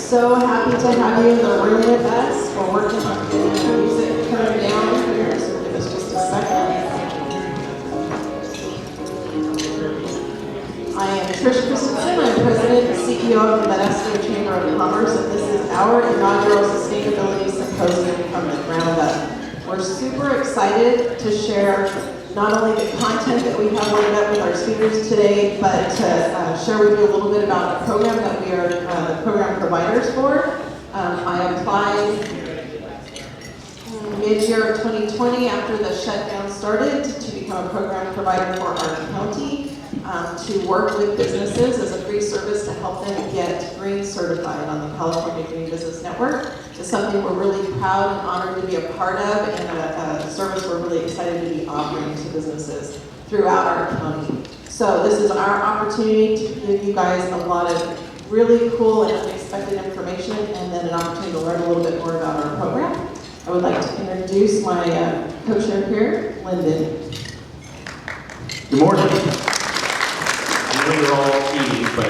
So happy to have you in the room with us. We're working on getting the music turned down here, so give us just a second. I am Trish Christensen. I'm President and CEO of the Modesto Chamber of Commerce, and this is our inaugural Sustainability Symposium from the ground up. We're super excited to share not only the content that we have lined up with our speakers today, but to share with you a little bit about the program that we are the program providers for. I applied mid-year of 2020 after the shutdown started to become a program provider for our county, to work with businesses as a free service to help them get green certified on the California Green Business Network. It's something we're really proud and honored to be a part of, and a service we're really excited to be offering to businesses throughout our county. So this is our opportunity to give you guys a lot of really cool and unexpected information, and then an opportunity to learn a little bit more about our program. I would like to introduce my co-chair here, Lyndon. Good morning. I know you're all eating, but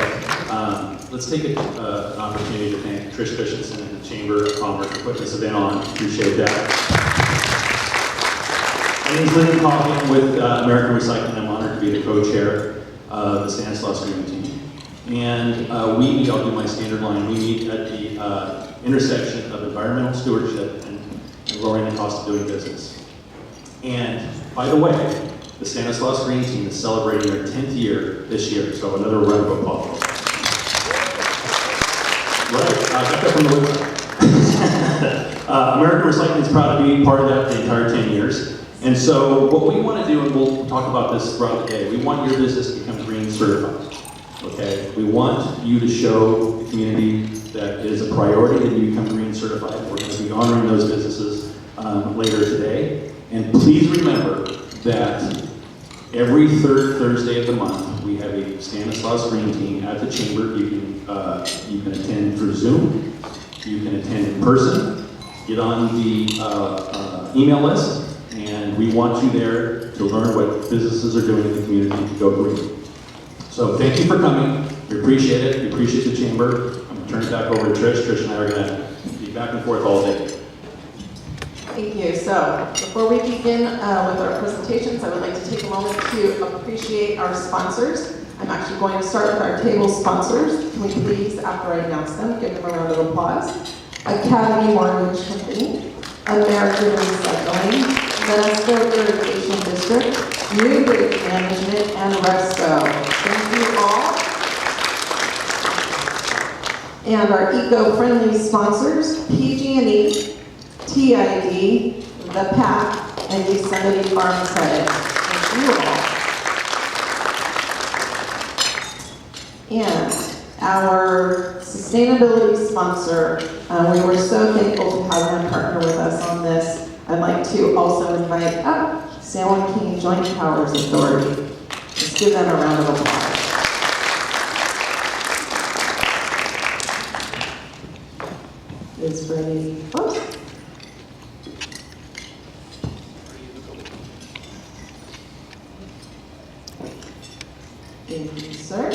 let's take an opportunity to thank Trish Christensen and the Chamber of Commerce for putting this event on. Appreciate that. My name is Lyndon Coughlin with American Recycling. I'm honored to be the co-chair of the Stanislaus Green Team. And we meet, I'll do my standard line, we meet at the intersection of environmental stewardship and lowering the cost of doing business. And by the way, the Stanislaus Green Team is celebrating their 10th year this year, so another round of applause. Right, I got that from the website. American Recycling is proud to be part of that the entire 10 years. And so what we want to do, and we'll talk about this throughout the day, we want your business to become green certified. Okay? We want you to show the community that it is a priority that you become green certified. We're going to be honoring those businesses later today. And please remember that every third Thursday of the month, we have a Stanislaus Green Team at the Chamber. You can attend through Zoom. You can attend in person. Get on the email list, and we want you there to learn what businesses are doing in the community to go green. So thank you for coming. We appreciate it. We appreciate the Chamber. I'm going to turn it back over to Trish. Trish and I are going to be back and forth all day. Thank you. So before we begin with our presentations, I would like to take a moment to appreciate our sponsors. I'm actually going to start with our table sponsors. Can we please, after I announce them, give them a round of applause? Academy Mortgage Company, American Recycling, Modesto Irrigation District, New Bridge Management, and Resco. Thank you all. And our eco-friendly sponsors, PG&E, TID, The PAC, and Yosemite Farm Credit. Thank you all. And our sustainability sponsor, we were so thankful to have them partner with us on this. I'd like to also invite up San Joaquin Joint Powers Authority. Let's give them a round of applause. Is ready. Oops. Thank you, sir.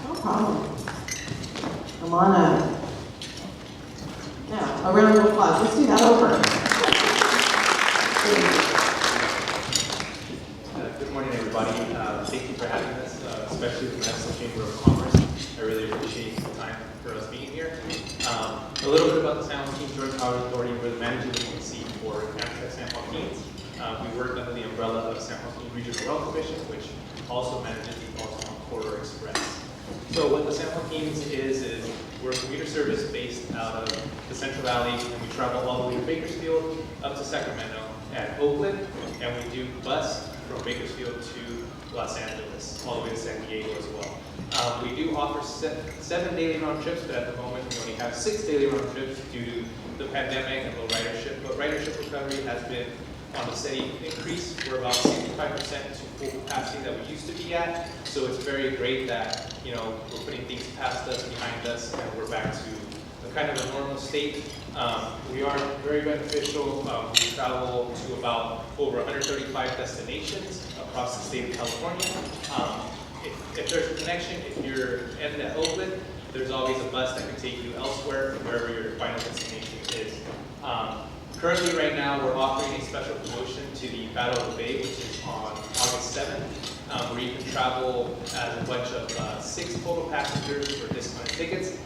No problem. Come on up. Now, a round of applause. Let's do that over. Good morning, everybody. Thank you for having us, especially the Modesto Chamber of Commerce. I really appreciate the time for us being here. A little bit about the San Joaquin Joint Powers Authority. We're the managing agency for Amtrak San Joaquin. We work under the umbrella of San Joaquin Regional Rail Commission, which also manages the Baltimore Corridor Express. So what the San Joaquin is we're a commuter service based out of the Central Valley, and we travel all the way to Bakersfield, up to Sacramento and Oakland, and we do bus from Bakersfield to Los Angeles, all the way to San Diego as well. We do offer 7 daily round trips, but at the moment we only have 6 daily round trips due to the pandemic and low ridership. But ridership recovery has been on a steady increase. We're about 65% to full capacity that we used to be at. So it's very great that, you know, we're putting things past us, behind us, and we're back to a kind of a normal state. We are very beneficial. We travel to about over 135 destinations across the state of California. if there's a connection, if you're in the Oakland, there's always a bus that can take you elsewhere from wherever your final destination is. Currently, right now, we're offering a special promotion to the Battle of the Bay, which is on August 7th, where you can travel as a bunch of 6 total passengers for discounted tickets.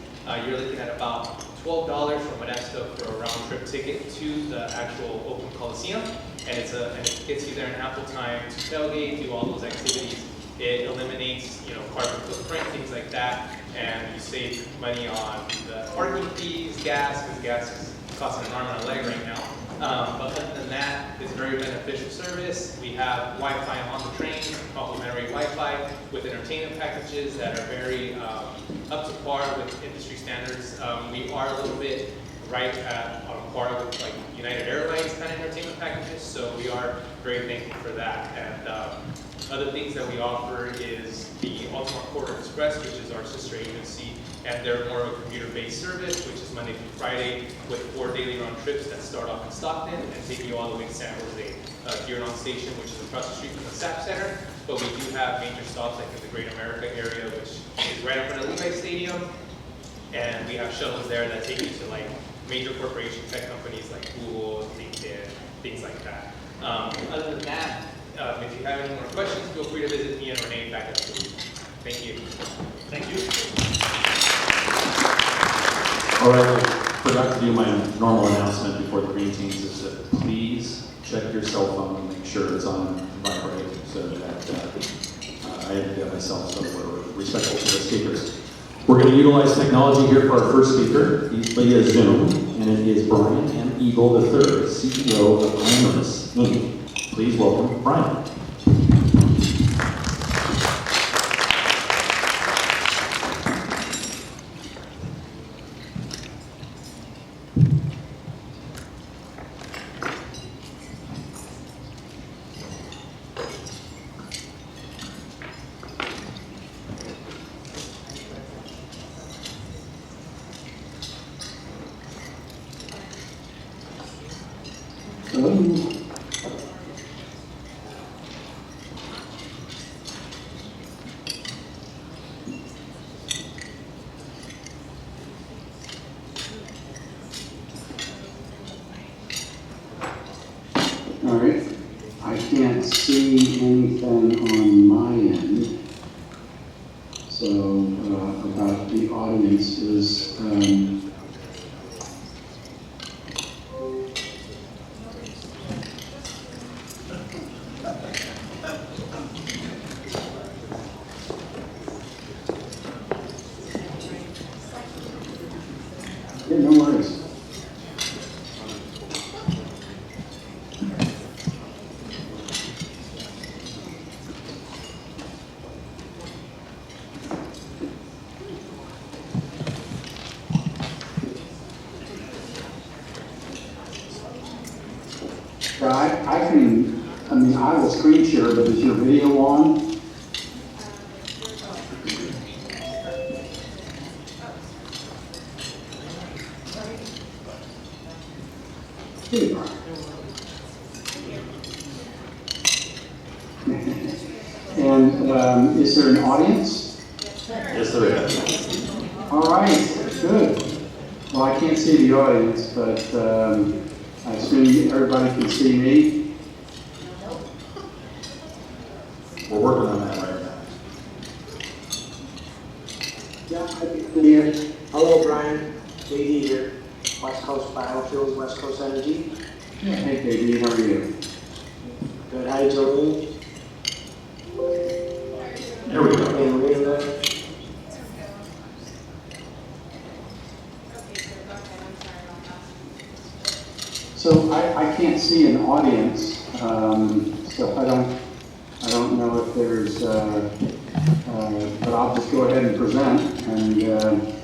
You're looking at about $12 from Modesto for a round-trip ticket to the actual Oakland Coliseum, and it gets you there in ample time to tailgate, do all those activities. It eliminates, carbon footprint, things like that, and you save money on the parking fees, gas, because gas is costing an arm and a leg right now. But other than that, it's a very beneficial service. We have Wi-Fi on the trains, complimentary Wi-Fi with entertainment packages that are very up to par with industry standards. We are a little bit on par with like United Airlines kind of entertainment packages, so we are very thankful for that. And other things that we offer is the Baltimore Corridor Express, which is our sister agency, and they're more of a commuter-based service, which is Monday through Friday, with 4 daily round trips that start off in Stockton and take you all the way to San Jose. Giron Station, which is across the street from the SAP Center, but we do have major stops like in the Great America area, which is right up in the Levi Stadium, and we have shuttles there that take you to like major corporation tech companies like Google, LinkedIn, things like that. Other than that, if you have any more questions, feel free to visit me and Renee back at the booth. Thank you. Thank you. All right, I forgot to do my normal announcement before the green teams is that please check your cell phone and make sure it's on vibrate so that I have to get myself, so we're respectful to the speakers. We're going to utilize technology here for our first speaker. He's via Zoom, and it is Brian M. Eagle III, CEO of Glanris, Inc. Please welcome Brian. All right, I can't see anything on my end. So about the audiences, yeah, no worries. I will screen share, but is your video on? Here you are. And is there an audience? Yes, there is. All right, good. Well, I can't see the audience, but I assume everybody can see me. We're working on that right now. Yeah, I can hear. Hello, Brian. JD here. West Coast Biofuels, West Coast Energy. Yeah, hey, JD, how are you? Good. How you doing? There we go. So I can't see an audience, so I don't know if there's, but I'll just go ahead and present and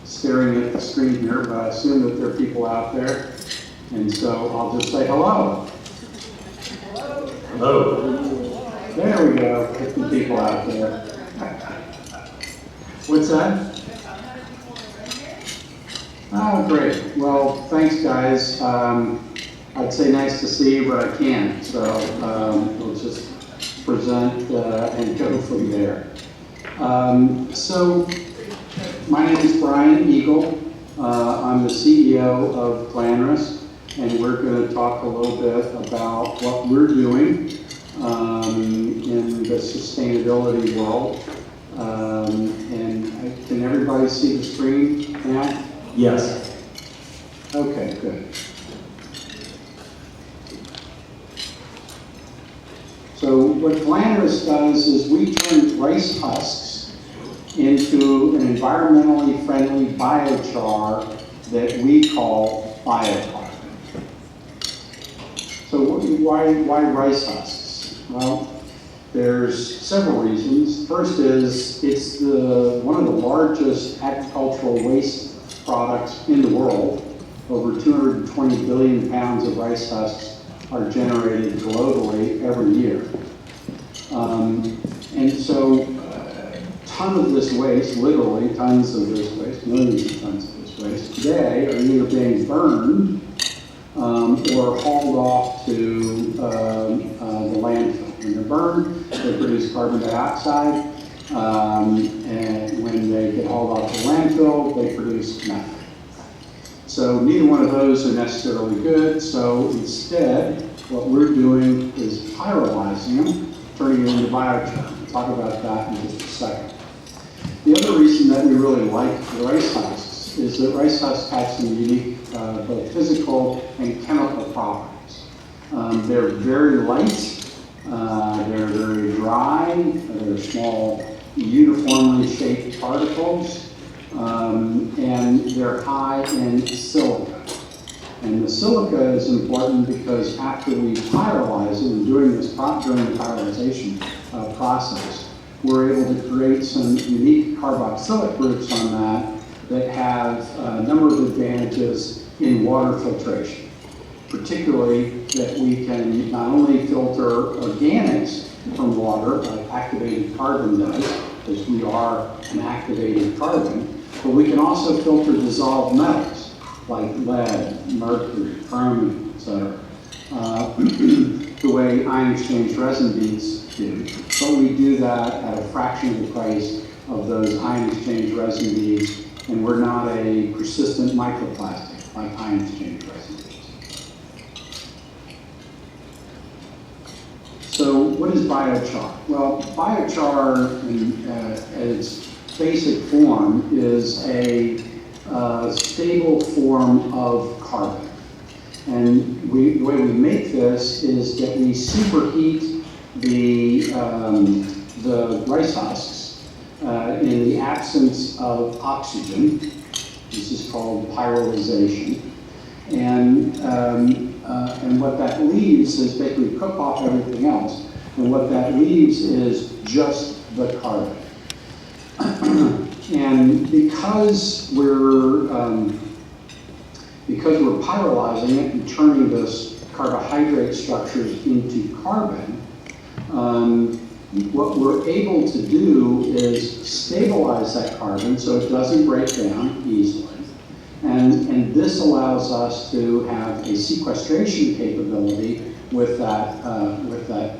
staring at the screen here, but I assume that there are people out there, and so I'll just say hello. Hello. There we go, get some people out there. What's that? Oh, great. Well, thanks, guys. I'd say nice to see you, but I can't. So we'll just present and go from there. So, my name is Brian Eagle. I'm the CEO of Glanris, and we're going to talk a little bit about what we're doing in the sustainability world. And can everybody see the screen now? Yes. Okay, good. So what Glanris does is we turn rice husks into an environmentally friendly biochar that we call Biochar. So why rice husks? Well, there's several reasons. First is it's one of the largest agricultural waste products in the world. Over 220 billion pounds of rice husks are generated globally every year. And so a ton of this waste, literally tons of this waste, millions of tons of this waste today are either being burned or hauled off to the landfill. When they're burned, they produce carbon dioxide, and when they get hauled off to the landfill, they produce methane. So neither one of those are necessarily good, so instead, what we're doing is pyrolyzing them, turning them into biochar. We'll talk about that in just a second. The other reason that we really like the rice husks is that rice husks have some unique both physical and chemical properties. They're very light, they're very dry, they're small, uniformly shaped particles, and they're high in silica. And the silica is important because after we pyrolyze it, and during the pyrolyzation process, we're able to create some unique carboxylic groups on that have a number of advantages in water filtration. Particularly that we can not only filter organics from water, like activated carbon does, because we are an activated carbon, but we can also filter dissolved metals, like lead, mercury, chromium, etc. The way ion exchange resin beads do. But we do that at a fraction of the price of those ion exchange resin beads, and we're not a persistent microplastic like ion exchange resin beads. So what is biochar? Well, biochar in its basic form is a stable form of carbon. And the way we make this is that we superheat the rice husks in the absence of oxygen. This is called pyrolyzation. And what that leaves is basically cook off everything else. And what that leaves is just the carbon. And because we're pyrolyzing it and turning this carbohydrate structures into carbon, what we're able to do is stabilize that carbon so it doesn't break down easily. And this allows us to have a sequestration capability with that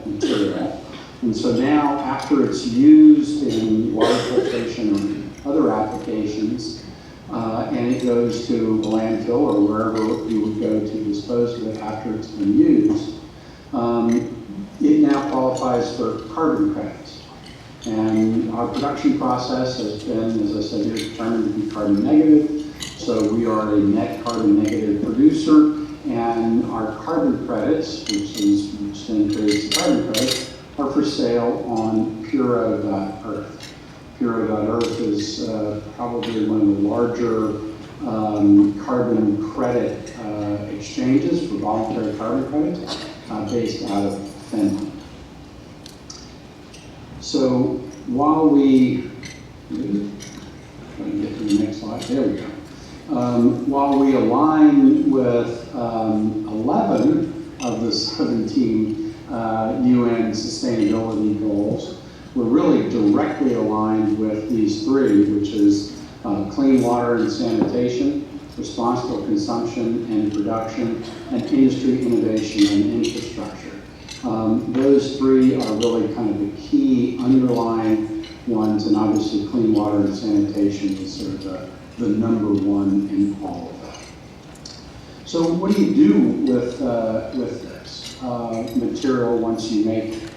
material. And so now, after it's used in water filtration or other applications, and it goes to a landfill or wherever you would go to dispose of it after it's been used, it now qualifies for carbon credits. And our production process has been, as I said, here determined to be carbon negative. So we are a net carbon negative producer, and our carbon credits, which then creates the carbon credits, are for sale on Puro.earth. Puro.earth is probably one of the larger carbon credit exchanges for voluntary carbon credits, based out of Finland. So while we, try to get to the next slide, there we go. While we align with 11 of the 17 UN sustainability goals, we're really directly aligned with these three, which is clean water and sanitation, responsible consumption and production, and industry innovation and infrastructure. Those three are really kind of the key underlying ones, and obviously clean water and sanitation is sort of the number one in all of that. So what do you do with this material once you make it?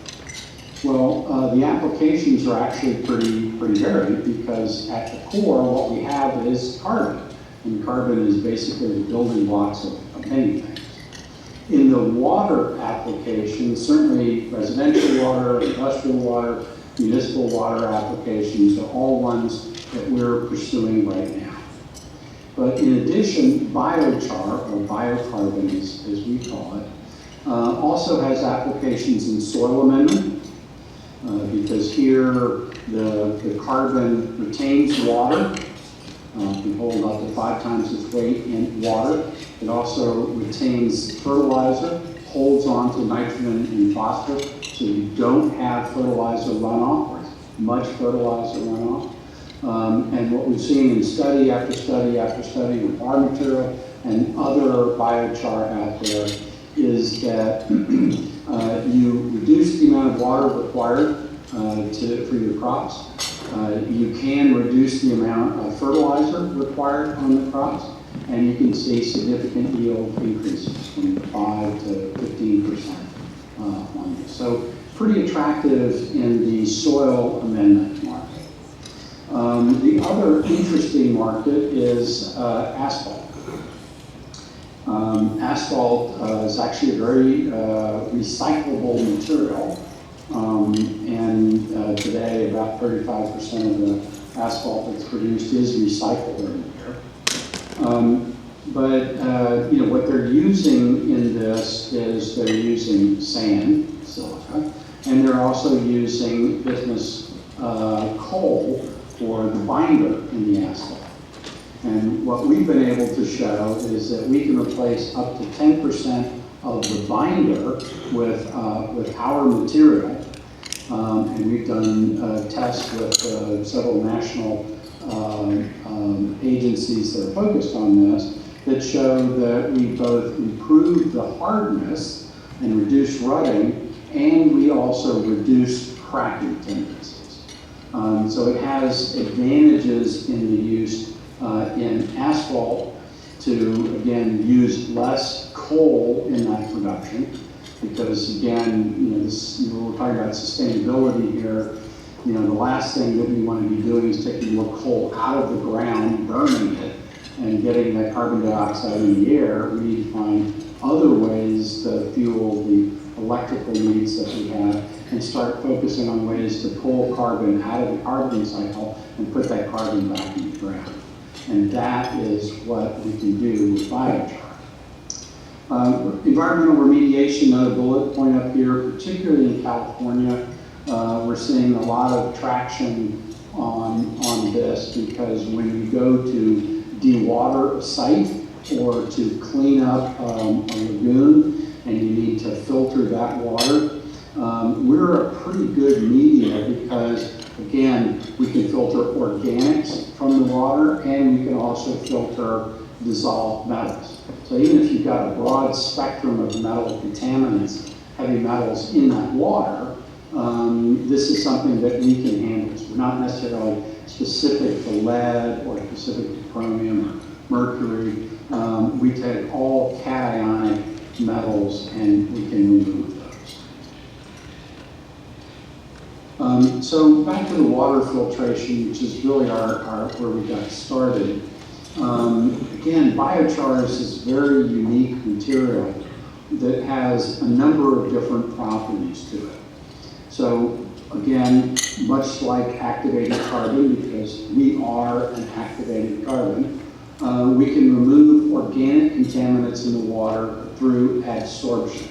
Well, the applications are actually pretty varied, because at the core what we have is carbon. And carbon is basically the building blocks of many things. In the water application, certainly residential water, industrial water, municipal water applications are all ones that we're pursuing right now. But in addition, biochar, or biocarbon as we call it, also has applications in soil amendment, because here the carbon retains water. Can hold up to 5 times its weight in water. It also retains fertilizer, holds on to nitrogen and phosphorus, so you don't have fertilizer runoff, or much fertilizer runoff. And what we've seen in study after study after study with our material and other biochar out there is that you reduce the amount of water required for your crops. You can reduce the amount of fertilizer required on the crops, and you can see significant yield increases from 5 to 15% on this. So pretty attractive in the soil amendment market. The other interesting market is asphalt. Asphalt is actually a very recyclable material. And today about 35% of the asphalt that's produced is recycled every year. But you know, what they're using in this is they're using sand, silica, and they're also using bismuth coal for the binder in the asphalt. And what we've been able to show is that we can replace up to 10% of the binder with our material. And we've done tests with several national agencies that are focused on this that show that we both improve the hardness and reduce rutting, and we also reduce cracking tendencies. So it has advantages in the use in asphalt to, again, use less coal in that production, because again, you know, we're talking about sustainability here. You know, the last thing that we want to be doing is taking more coal out of the ground, burning it, and getting that carbon dioxide in the air. We need to find other ways to fuel the electrical needs that we have, and start focusing on ways to pull carbon out of the carbon cycle and put that carbon back in the ground. And that is what we can do with biochar. Environmental remediation, another bullet point up here, particularly in California, we're seeing a lot of traction on this, because when you go to dewater a site or to clean up a lagoon and you need to filter that water, we're a pretty good media, because again, we can filter organics from the water, and we can also filter dissolved metals. So even if you've got a broad spectrum of metal contaminants, heavy metals in that water, this is something that we can handle. So we're not necessarily specific to lead or specific to chromium or mercury. We take all cationic metals and we can remove those. So back to the water filtration, which is really where we got started. Again, biochar is this very unique material that has a number of different properties to it. So again, much like activated carbon, because we are an activated carbon, we can remove organic contaminants in the water through adsorption.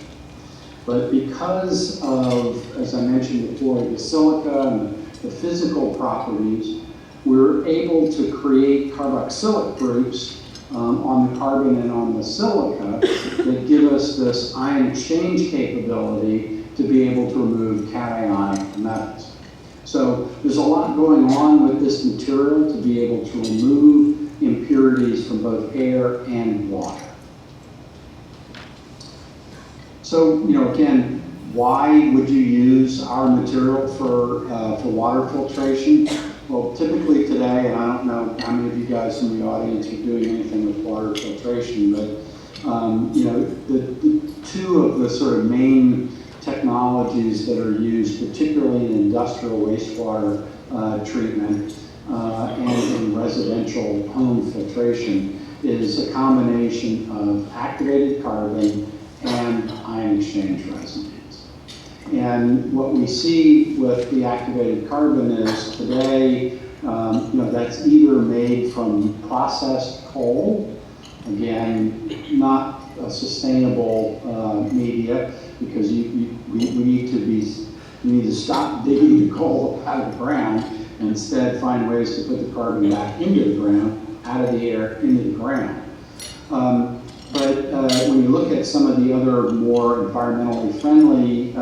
But because of, as I mentioned before, the silica and the physical properties, we're able to create carboxylic groups on the carbon and on the silica that give us this ion exchange capability to be able to remove cationic metals. So there's a lot going on with this material to be able to remove impurities from both air and water. So, you know, again, Why would you use our material for water filtration? Well, typically today, and I don't know how many of you guys in the audience are doing anything with water filtration, but you know, the two of the sort of main technologies that are used, particularly in industrial wastewater treatment and in residential home filtration, is a combination of activated carbon and ion exchange resin. And what we see with the activated carbon is today, you know, that's either made from processed coal, again, not a sustainable media, because we need to stop digging the coal out of the ground and instead find ways to put the carbon back into the ground, out of the air, into the ground. But when you look at some of the other more environmentally friendly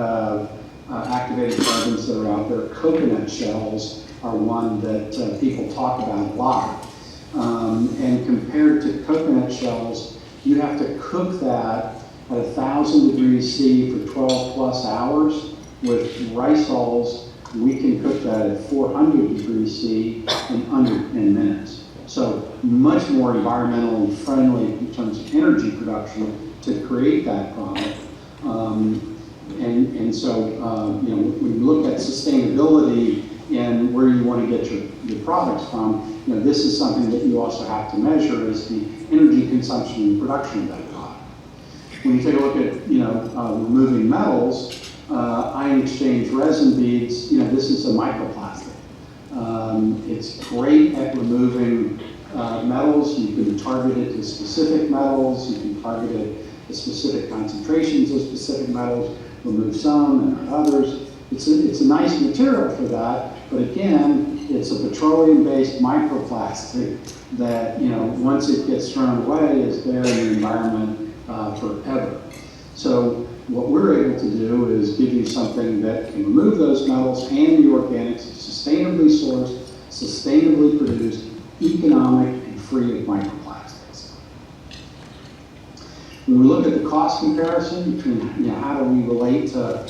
activated carbons that are out there, coconut shells are one that people talk about a lot. And compared to coconut shells, you have to cook that at 1,000 degrees C for 12 plus hours. With rice hulls, we can cook that at 400 degrees C in under 10 minutes. So much more environmentally friendly in terms of energy production to create that product. And so, you know, when you look at sustainability and where you want to get your products from, you know, this is something that you also have to measure is the energy consumption and production of that product. When you take a look at, you know, removing metals, ion exchange resin beads, you know, this is a microplastic. It's great at removing metals. You can target it to specific metals. You can target it to specific concentrations of specific metals, remove some and others. It's a nice material for that, but again, it's a petroleum-based microplastic that, you know, once it gets thrown away, is there in the environment forever. So what we're able to do is give you something that can remove those metals and the organics, sustainably sourced, sustainably produced, economic, and free of microplastics. When we look at the cost comparison between, you know, how do we relate to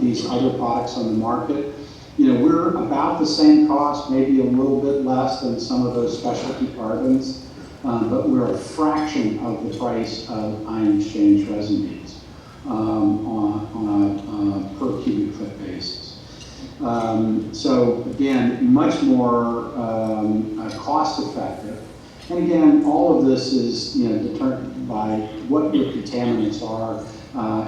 these other products on the market, you know, we're about the same cost, maybe a little bit less than some of those specialty carbons, but we're a fraction of the price of ion exchange resin beads on a per cubic foot basis. So again, much more cost effective. And again, all of this is, you know, determined by what your contaminants are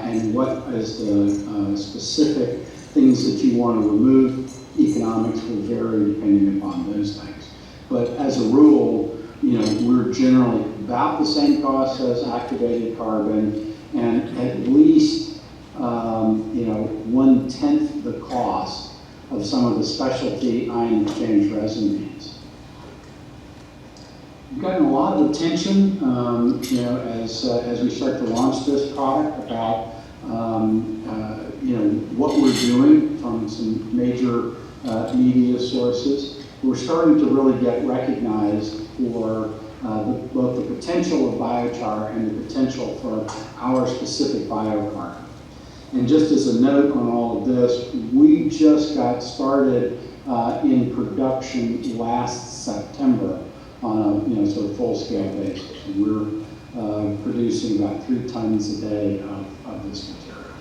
and what is the specific things that you want to remove. Economics will vary depending upon those things. But as a rule, you know, we're generally about the same cost as activated carbon, and at least, you know, 1/10 the cost of some of the specialty ion exchange resin beads. We've gotten a lot of attention, you know, as we start to launch this product about, you know, what we're doing from some major media sources. We're starting to really get recognized for both the potential of biochar and the potential for our specific biocarbon. And just as a note on all of this, we just got started in production last September on a, you know, sort of full-scale basis. We're producing about 3 tons a day of this material.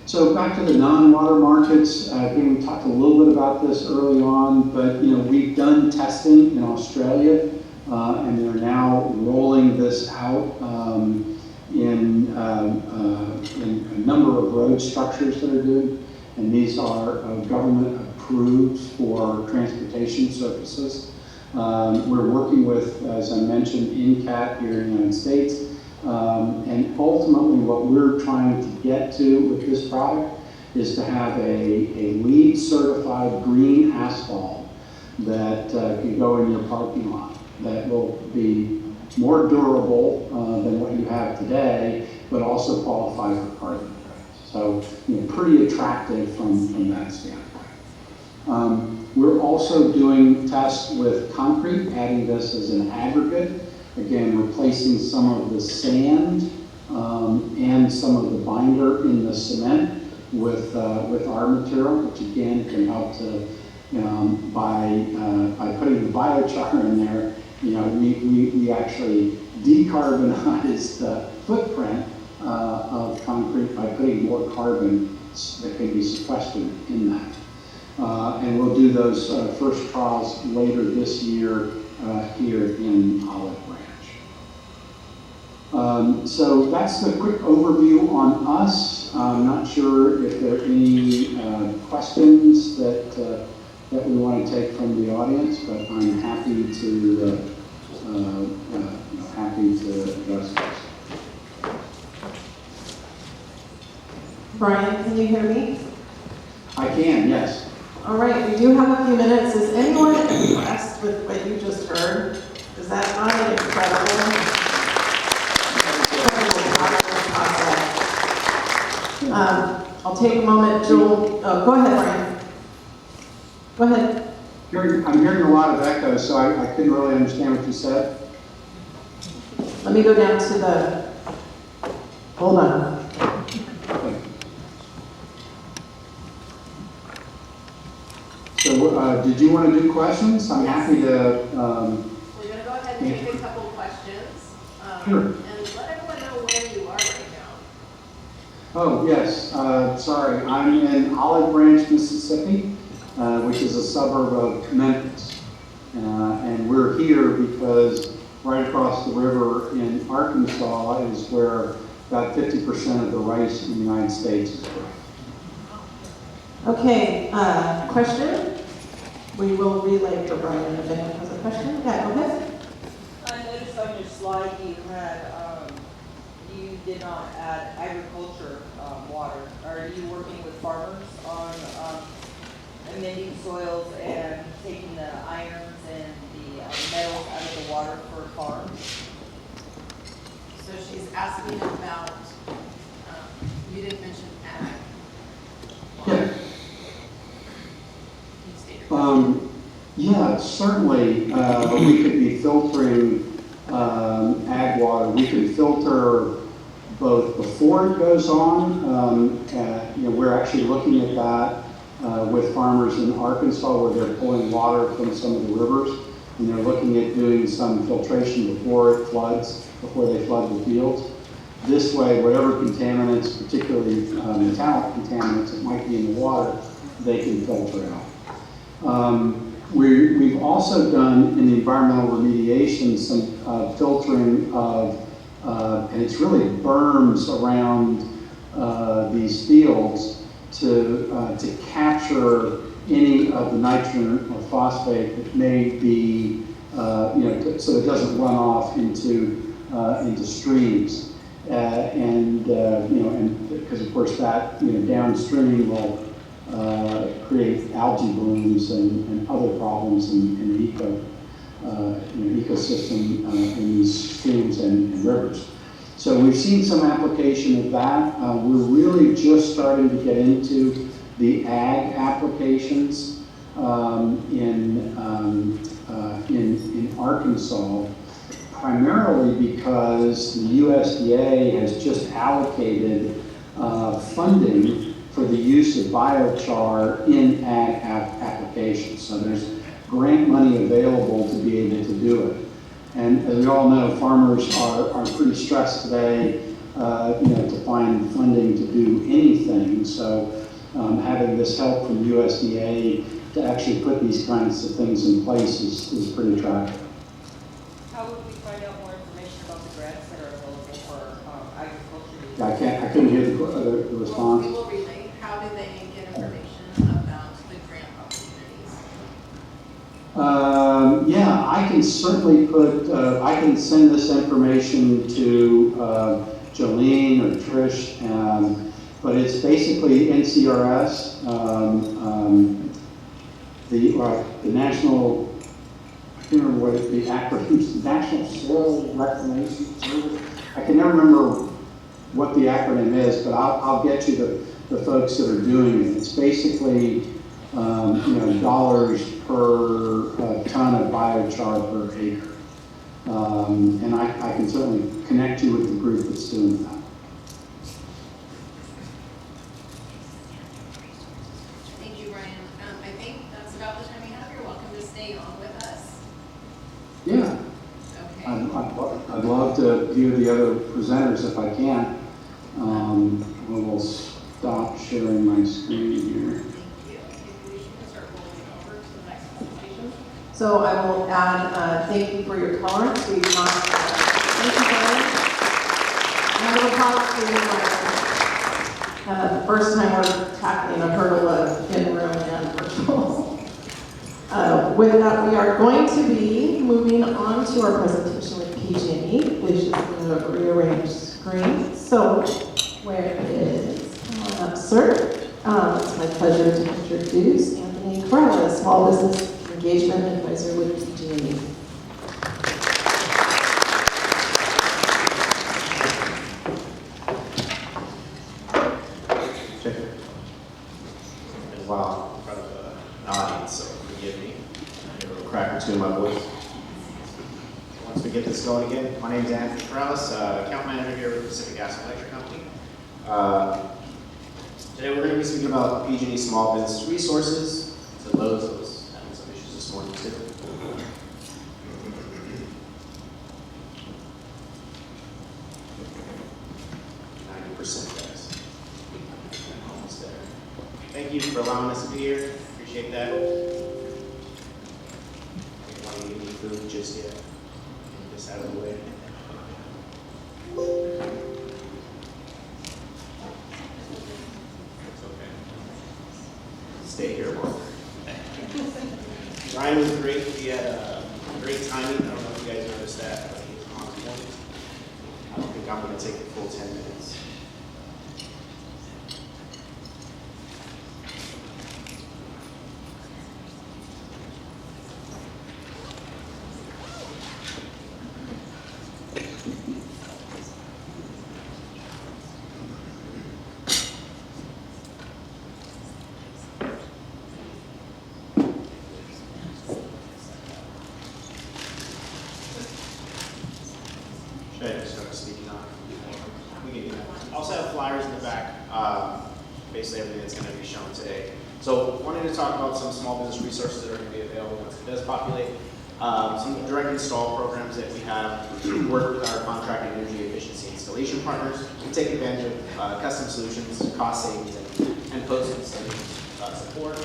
So back to the non-water markets. Again, we talked a little bit about this early on, but, you know, we've done testing in Australia, and they're now rolling this out in a number of road structures that are good, and these are government approved for transportation services. We're working with, as I mentioned, INCAT here in the United States, and ultimately what we're trying to get to with this product is to have a LEED certified green asphalt that can go in your parking lot, that will be more durable than what you have today, but also qualify for carbon credits. So, you know, pretty attractive from that standpoint. We're also doing tests with concrete, adding this as an aggregate, again, replacing some of the sand and some of the binder in the cement with our material, which again can help to, by putting the biochar in there, we actually decarbonize the footprint of concrete by putting more carbon that can be sequestered in that. And we'll do those first trials later this year here in Olive Branch. So that's the quick overview on us. I'm not sure if there are any questions that we want to take from the audience, but I'm happy to address those. Brian, can you hear me? I can, yes. All right, we do have a few minutes. Is anyone impressed with what you just heard? Is that not an incredible process? I'll take a moment, Joel. Oh, go ahead, Brian. Go ahead. I'm hearing a lot of echo, so I couldn't really understand what you said. Let me go down to the, hold on. So did you want to do questions? I'm happy to. We're going to go ahead and take a couple of questions. Sure. And let everyone know where you are right now. Oh, yes. Sorry. I'm in Olive Branch, Mississippi, which is a suburb of Memphis. And we're here because right across the river in Arkansas is where about 50% of the rice in the United States is grown. Okay, question? We will relay to Brian if anyone has a question. Yeah, go ahead. I noticed on your slide you had, you did not add agriculture water. Are you working with farmers on amending soils and taking the irons and the metals out of the water for farms? So she's asking about, you didn't mention ag. Yeah. Can you state your question? Yeah, certainly we could be filtering ag water. We could filter both before it goes on. We're actually looking at that with farmers in Arkansas where they're pulling water from some of the rivers, and they're looking at doing some filtration before it floods, before they flood the fields. This way, whatever contaminants, particularly metallic contaminants that might be in the water, they can filter out. We've also done in the environmental remediation some filtering of, and it's really berms around these fields to capture any of the nitrogen or phosphate that may be, so it doesn't run off into streams. And because of course that downstream will create algae blooms and other problems in the ecosystem in these streams and rivers. So we've seen some application of that. We're really just starting to get into the ag applications in Arkansas, primarily because the USDA has just allocated funding for the use of biochar in ag applications. So there's grant money available to be able to do it. And as we all know, farmers are pretty stressed today, to find funding to do anything. So having this help from USDA to actually put these kinds of things in place is pretty attractive. How would we find out more information about the grants that are available for agriculture? I couldn't hear the response. We will relay. How do they get information about the grant opportunities? Yeah, I can certainly I can send this information to Jolene or Trish, but it's basically NCRS, the National, I can't remember what the acronym is, National Soil Reclamation Service. I can never remember what the acronym is, but I'll get you the folks that are doing it. It's basically dollars per ton of biochar per acre. And I can certainly connect you with the group that's doing that. I'd love to view the other presenters if I can. We'll stop sharing my screen here. So I will add, thank you for your tolerance. We've not, thank you, Brian. Round of applause for you, Brian. The first time we're tackling a hurdle of in-room and virtual. With that, we are going to be moving on to our presentation with PG&E, which is going to rearrange screen. So, where is, come on up, sir. It's my pleasure to introduce Anthony Corella, Small Business Engagement Advisor with PG&E. Check it. And wow, in front of an audience, so forgive me. I have a crack or two in my voice. Once we get this going again, my name is Anthony Corellis, account manager here with Pacific Gas and Electric Company. Today we're going to be speaking about PG&E Small Business Resources. To loads of us having some issues this morning too. 90%, guys. Almost there. Thank you for allowing us to be here. Appreciate that. I don't want to give me food just yet. Get this out of the way. It's okay. Stay here, Walter. Ryan was great. He had great timing. I don't know if you guys noticed that, but he was on point. I don't think I'm going to take the full 10 minutes. Should I just start speaking on? We can do that. I also have flyers in the back, basically everything that's going to be shown today. So wanted to talk about some small business resources that are going to be available once it does populate. Some direct install programs that we have work with our contracted energy efficiency installation partners to take advantage of custom solutions, cost savings, and post-installation support.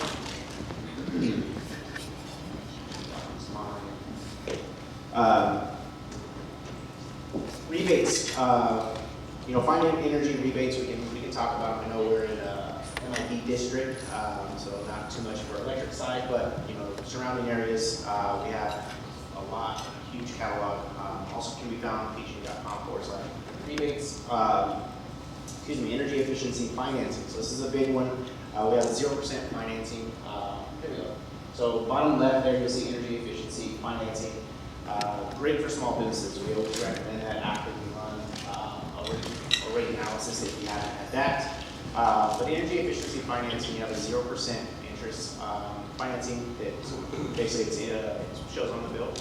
Rebates, finding energy rebates, we can talk about. I know we're in a MID district, so not too much for electric side, but surrounding areas, we have a lot, a huge catalog. Also can be found on pg.com/rebates. Energy efficiency financing. So this is a big one. We have 0% financing. There we go. So bottom left there, you'll see energy efficiency financing. Great for small businesses. We always recommend that after we run a rate analysis if you haven't had that. But energy efficiency financing, you have a 0% interest financing. Basically, it shows on the bill.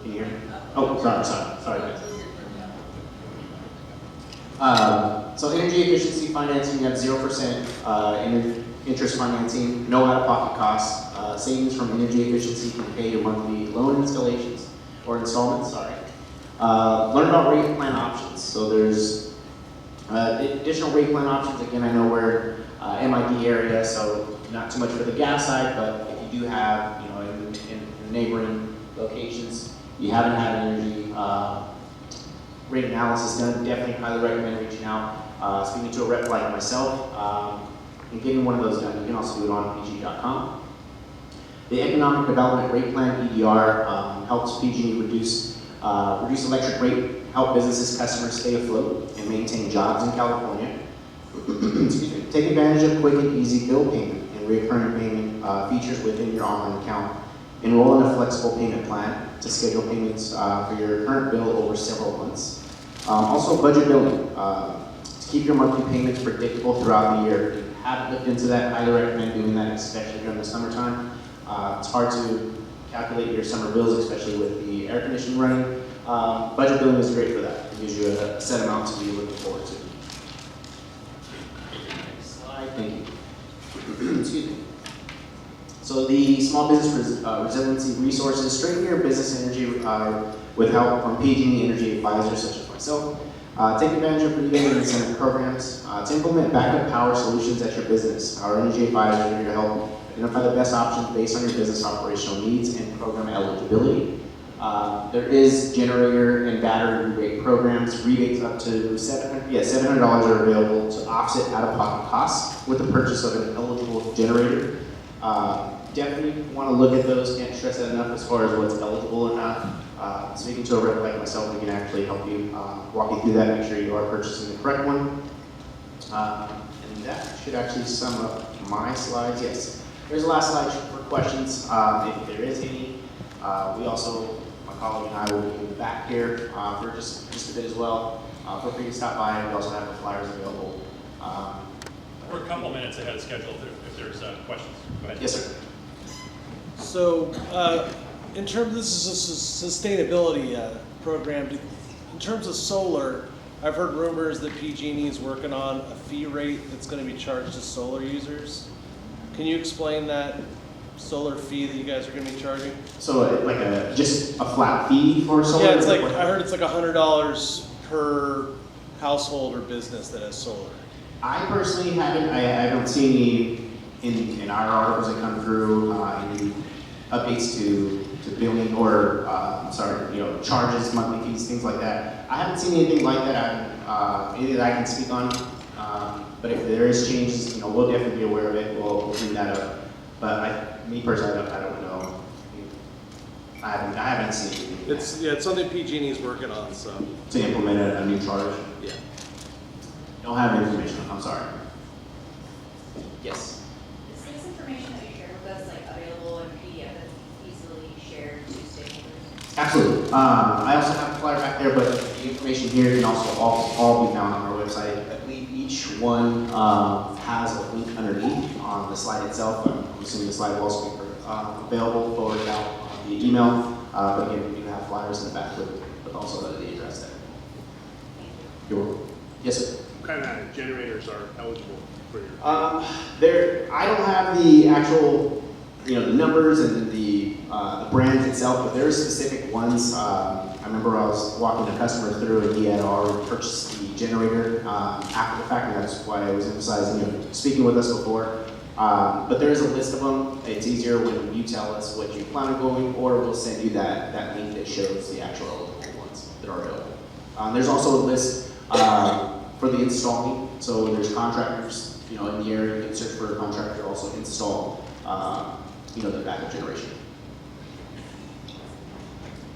Can you hear me? Oh, sorry. So energy efficiency financing, you have 0% interest financing, no out-of-pocket costs. Savings from energy efficiency can pay your monthly loan installations. Or installments, sorry. Learn about rate plan options. So there's additional rate plan options. Again, I know we're MID area, so not too much for the gas side, but if you do have, in neighboring locations, you haven't had energy rate analysis done, definitely highly recommend reaching out, speaking to a rep like myself, and getting one of those done. You can also do it on pg.com. The Economic Development Rate Plan, EDR, helps PG&E reduce electric rate, help businesses, customers stay afloat, and maintain jobs in California. Excuse me. Take advantage of quick and easy bill payment and recurring payment features within your online account. Enroll in a flexible payment plan to schedule payments for your current bill over several months. Also, budget billing to keep your monthly payments predictable throughout the year. If you haven't looked into that, I highly recommend doing that, especially during the summertime. It's hard to calculate your summer bills, especially with the air conditioning running. Budget billing is great for that. It gives you a set amount to be looking forward to. Next slide, thank you. Excuse me. So the small business resiliency resources, strengthen your business energy with help from PG&E energy advisors such as myself. Take advantage of rebate and incentive programs to implement backup power solutions at your business. Our energy advisors are here to help identify the best options based on your business operational needs and program eligibility. There is generator and battery rebate programs. Rebates up to $700 are available to offset out-of-pocket costs with the purchase of an eligible generator. Definitely want to look at those. Can't stress that enough as far as what's eligible or not. Speaking to a rep like myself, we can actually help you walk you through that. Make sure you are purchasing the correct one. And that should actually sum up my slides. Yes. Here's the last slide for questions, if there is any. We also, my colleague and I will be in the back here for just a bit as well. Feel free to stop by. We also have the flyers available. We're a couple minutes ahead of schedule if there's questions. Go ahead. Yes, sir. So, in terms, this is a sustainability program. In terms of solar, I've heard rumors that PG&E is working on a fee rate that's going to be charged to solar users. Can you explain that solar fee that you guys are going to be charging? So like just a flat fee for solar? Yeah, it's like, I heard it's like $100 per household or business that has solar. I personally haven't, I haven't seen any in our articles that come through, any updates to billing or, charges, monthly fees, things like that. I haven't seen anything like that, anything that I can speak on. But if there is changes, we'll definitely be aware of it. We'll clean that up. But me personally, I don't know. I haven't seen anything. It's something PG&E is working on. So to implement a new charge. Yeah. Don't have information. I'm sorry. Yes. Is this information that you share with us available in PDF that's easily shared to stakeholders? Absolutely. I also have a flyer back there, but the information here can also all be found on our website. I believe each one has a link underneath on the slide itself. I'm assuming the slide will also be available forwarded out via email. But again, we do have flyers in the back with also the address there. You're welcome. Yes, sir. What kind of generators are eligible for your? I don't have the actual, the numbers and the brands itself, but there are specific ones. I remember I was walking a customer through and he had already purchased the generator after the fact, and that's why I was emphasizing, speaking with us before. But there is a list of them. It's easier when you tell us what you plan on going, or we'll send you that link that shows the actual eligible ones that are available. There's also a list for the installing. So when there's contractors, in the area, you can search for a contractor to also install, the backup generation.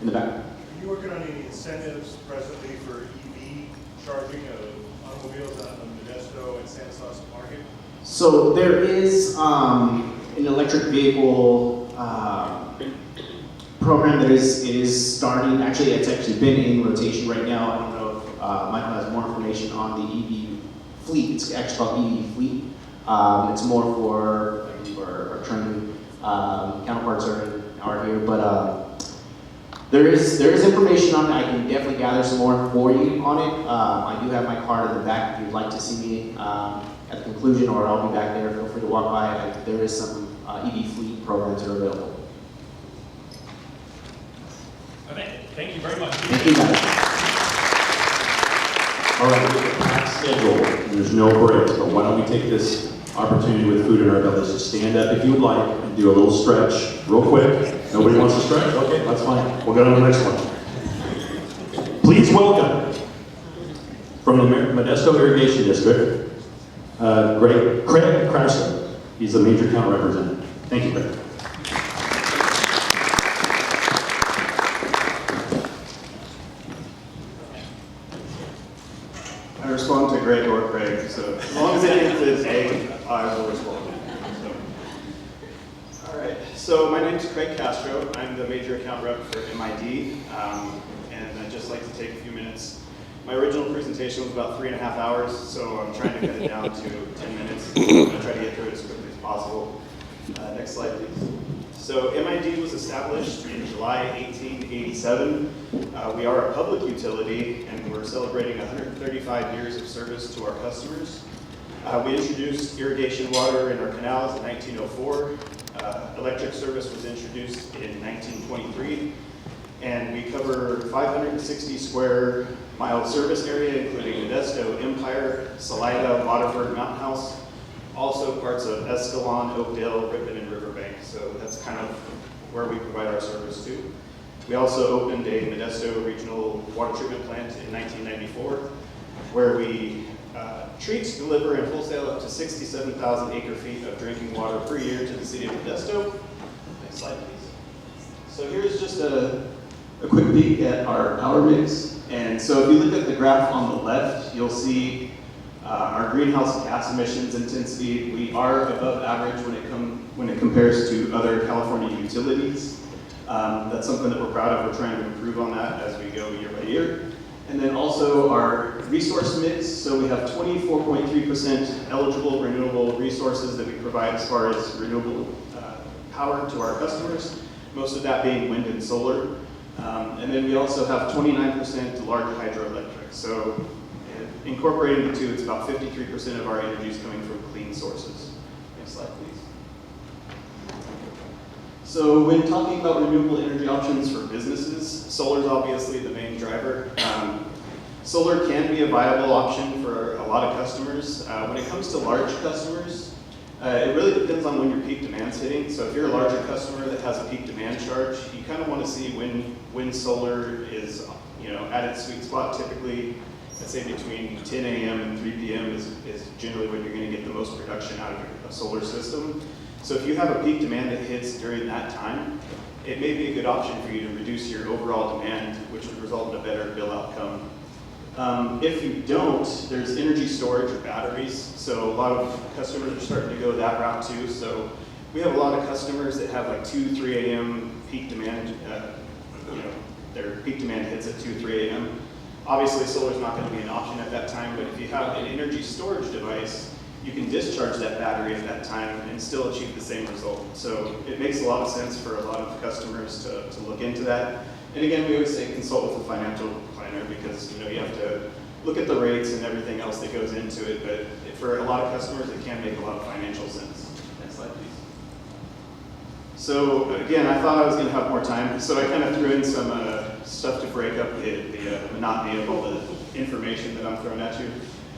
In the back. Are you working on any incentives presently for EV charging of automobiles out in Modesto and San Sauce Market? So there is an electric vehicle program that is starting. Actually, it's actually been in rotation right now. I don't know if Michael has more information on the EV fleet. It's actually called EV fleet. It's more for our training counterparts are here, but there is information on it. I can definitely gather some more for you on it. I do have my card in the back if you'd like to see me at the conclusion, or I'll be back there. Feel free to walk by. There is some EV fleet programs that are available. Okay, thank you very much. Thank you, guys. All right, we have a packed schedule, and there's no breaks, but why don't we take this opportunity with food in our bellies to stand up if you would like and do a little stretch real quick. Nobody wants to stretch? Okay, that's fine. We'll go to the next one. Please welcome, from the Modesto Irrigation District, Craig Krauser. He's the major account representative. Thank you, Craig. I respond to Greg or Craig, so as long as it ends in A, I will respond. All right, so my name is Craig Castro. I'm the major account rep for MID, and I'd just like to take a few minutes. My original presentation was about 3.5 hours, so I'm trying to cut it down to 10 minutes. I'm going to try to get through it as quickly as possible. Next slide, please. So MID was established in July 1887. We are a public utility, and we're celebrating 135 years of service to our customers. We introduced irrigation water in our canals in 1904. Electric service was introduced in 1923. And we cover 560 square mile service area, including Modesto, Empire, Salida, Waterford, Mountain House, also parts of Escalon, Oakdale, Ripon, and Riverbank. So that's kind of where we provide our service to. We also opened a Modesto regional water treatment plant in 1994, where we treat, deliver, and wholesale up to 67,000 acre feet of drinking water per year to the city of Modesto. Next slide, please. So here's just a quick peek at our power mix. And so if you look at the graph on the left, you'll see our greenhouse gas emissions intensity. We are above average when it compares to other California utilities. That's something that we're proud of. We're trying to improve on that as we go year by year. And then also our resource mix. So we have 24.3% eligible renewable resources that we provide as far as renewable power to our customers, most of that being wind and solar. And then we also have 29% large hydroelectric. So incorporating the two, it's about 53% of our energy is coming from clean sources. Next slide, please. So when talking about renewable energy options for businesses, solar is obviously the main driver. Solar can be a viable option for a lot of customers. When it comes to large customers, it really depends on when your peak demand's hitting. So if you're a larger customer that has a peak demand charge, you kind of want to see when solar is, at its sweet spot. Typically, let's say between 10 a.m. and 3 p.m. is generally when you're going to get the most production out of a solar system. So if you have a peak demand that hits during that time, it may be a good option for you to reduce your overall demand, which would result in a better bill outcome. If you don't, there's energy storage or batteries. So a lot of customers are starting to go that route too. So we have a lot of customers that have like 2, 3 a.m. peak demand. Their peak demand hits at 2, 3 a.m. Obviously, solar is not going to be an option at that time, but if you have an energy storage device, you can discharge that battery at that time and still achieve the same result. So it makes a lot of sense for a lot of customers to look into that. And again, we always say consult with a financial planner because you have to look at the rates and everything else that goes into it. But for a lot of customers, it can make a lot of financial sense. Next slide, please. So again, I thought I was going to have more time, so I kind of threw in some stuff to break up the monotony of all the information that I'm throwing at you.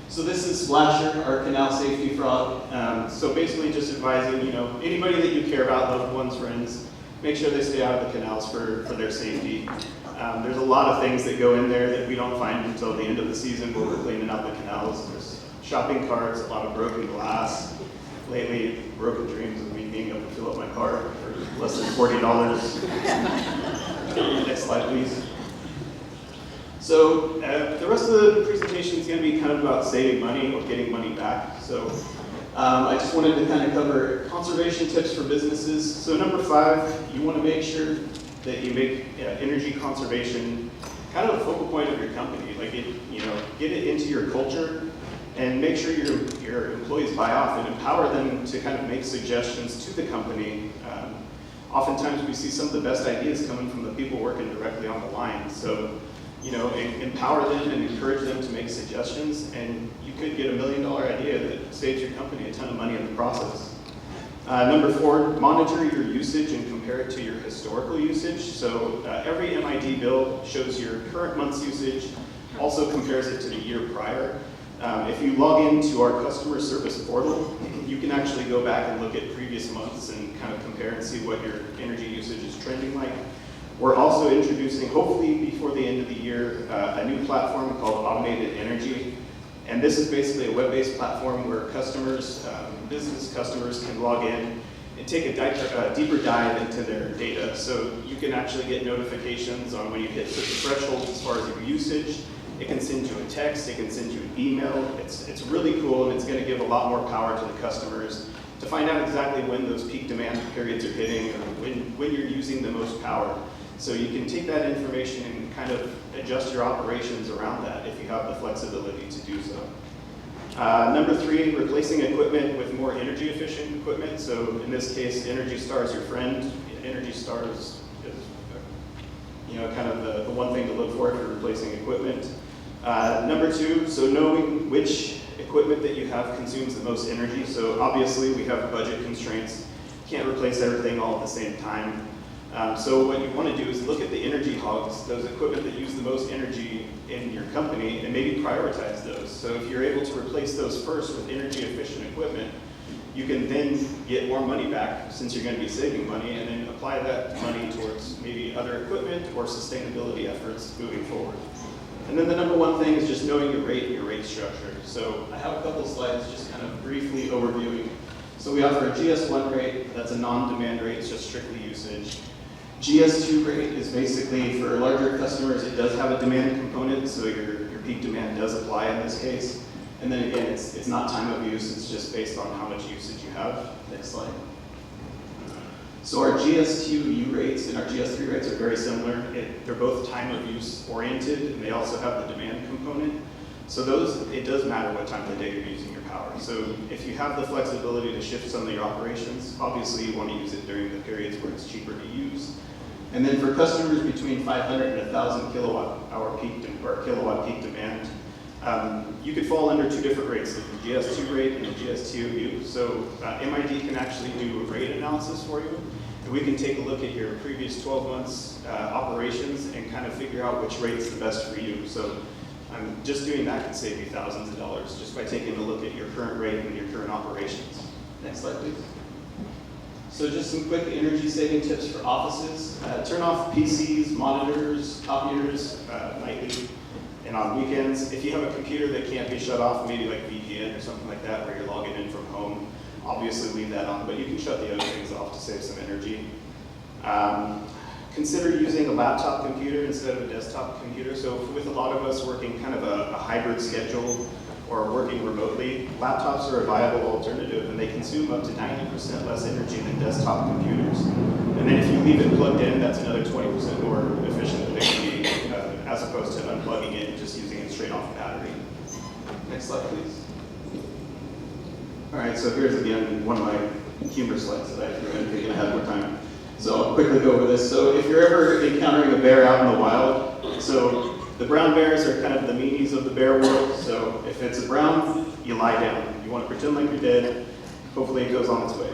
So this is Splasher, our canal safety frog. So basically just advising, anybody that you care about, loved ones, friends, make sure they stay out of the canals for their safety. There's a lot of things that go in there that we don't find until the end of the season where we're cleaning out the canals. There's shopping carts, a lot of broken glass. Lately, broken dreams of me being able to fill up my car for less than $40. Next slide, please. So the rest of the presentation is going to be kind of about saving money or getting money back. So I just wanted to kind of cover conservation tips for businesses. So number 5, you want to make sure that you make energy conservation kind of a focal point of your company. Like get it into your culture and make sure your employees buy off and empower them to kind of make suggestions to the company. Oftentimes we see some of the best ideas coming from the people working directly on the line. So empower them and encourage them to make suggestions, and you could get $1 million idea that saves your company a ton of money in the process. Number 4, monitor your usage and compare it to your historical usage. So every MID bill shows your current month's usage, also compares it to the year prior. If you log into our customer service portal, you can actually go back and look at previous months and kind of compare and see what your energy usage is trending like. We're also introducing, hopefully before the end of the year, a new platform called Automated Energy. And this is basically a web-based platform where customers, business customers can log in and take a deeper dive into their data. So you can actually get notifications on when you hit certain thresholds as far as your usage. It can send you a text, it can send you an email. It's really cool, and it's going to give a lot more power to the customers to find out exactly when those peak demand periods are hitting or when you're using the most power. So you can take that information and kind of adjust your operations around that if you have the flexibility to do so. Number 3, replacing equipment with more energy efficient equipment. So in this case, Energy Star is your friend. Energy Star is kind of the one thing to look for replacing equipment. Number 2, so knowing which equipment that you have consumes the most energy. So obviously we have budget constraints. Can't replace everything all at the same time. So what you want to do is look at the energy hogs, those equipment that use the most energy in your company, and maybe prioritize those. So if you're able to replace those first with energy efficient equipment, you can then get more money back since you're going to be saving money, and then apply that money towards maybe other equipment or sustainability efforts moving forward. And then the number one thing is just knowing your rate and your rate structure. So I have a couple slides just kind of briefly overviewing. So we offer a GS1 rate, that's a non-demand rate, it's just strictly usage. GS2 rate is basically for larger customers, it does have a demand component, so your peak demand does apply in this case. And then again, it's not time of use, it's just based on how much usage you have. Next slide. So our GS2 rates and our GS3 rates are very similar. They're both time of use oriented, and they also have the demand component. So it does matter what time of the day you're using your power. So if you have the flexibility to shift some of your operations, obviously you want to use it during the periods where it's cheaper to use. And then for customers between 500 and 1,000 kilowatt peak demand, you could fall under two different rates, the GS2 rate and the GS2U. So MID can actually do a rate analysis for you, and we can take a look at your previous 12 months operations and kind of figure out which rate's the best for you. So just doing that can save you thousands of dollars just by taking a look at your current rate and your current operations. Next slide, please. So just some quick energy saving tips for offices. Turn off PCs, monitors, copiers nightly and on weekends. If you have a computer that can't be shut off, maybe like VPN or something like that where you're logging in from home, obviously leave that on, but you can shut the other things off to save some energy. Consider using a laptop computer instead of a desktop computer. So with a lot of us working kind of a hybrid schedule or working remotely, laptops are a viable alternative, and they consume up to 90% less energy than desktop computers. And then if you leave it plugged in, that's another 20% more efficient than they can be, as opposed to unplugging it and just using it straight off the battery. Next slide, please. All right, so here's again one of my humor slides that I threw in, thinking I had more time. So I'll quickly go over this. So if you're ever encountering a bear out in the wild, so the brown bears are kind of the meanies of the bear world. So if it's a brown, you lie down. You want to pretend like you're dead. Hopefully it goes on its way.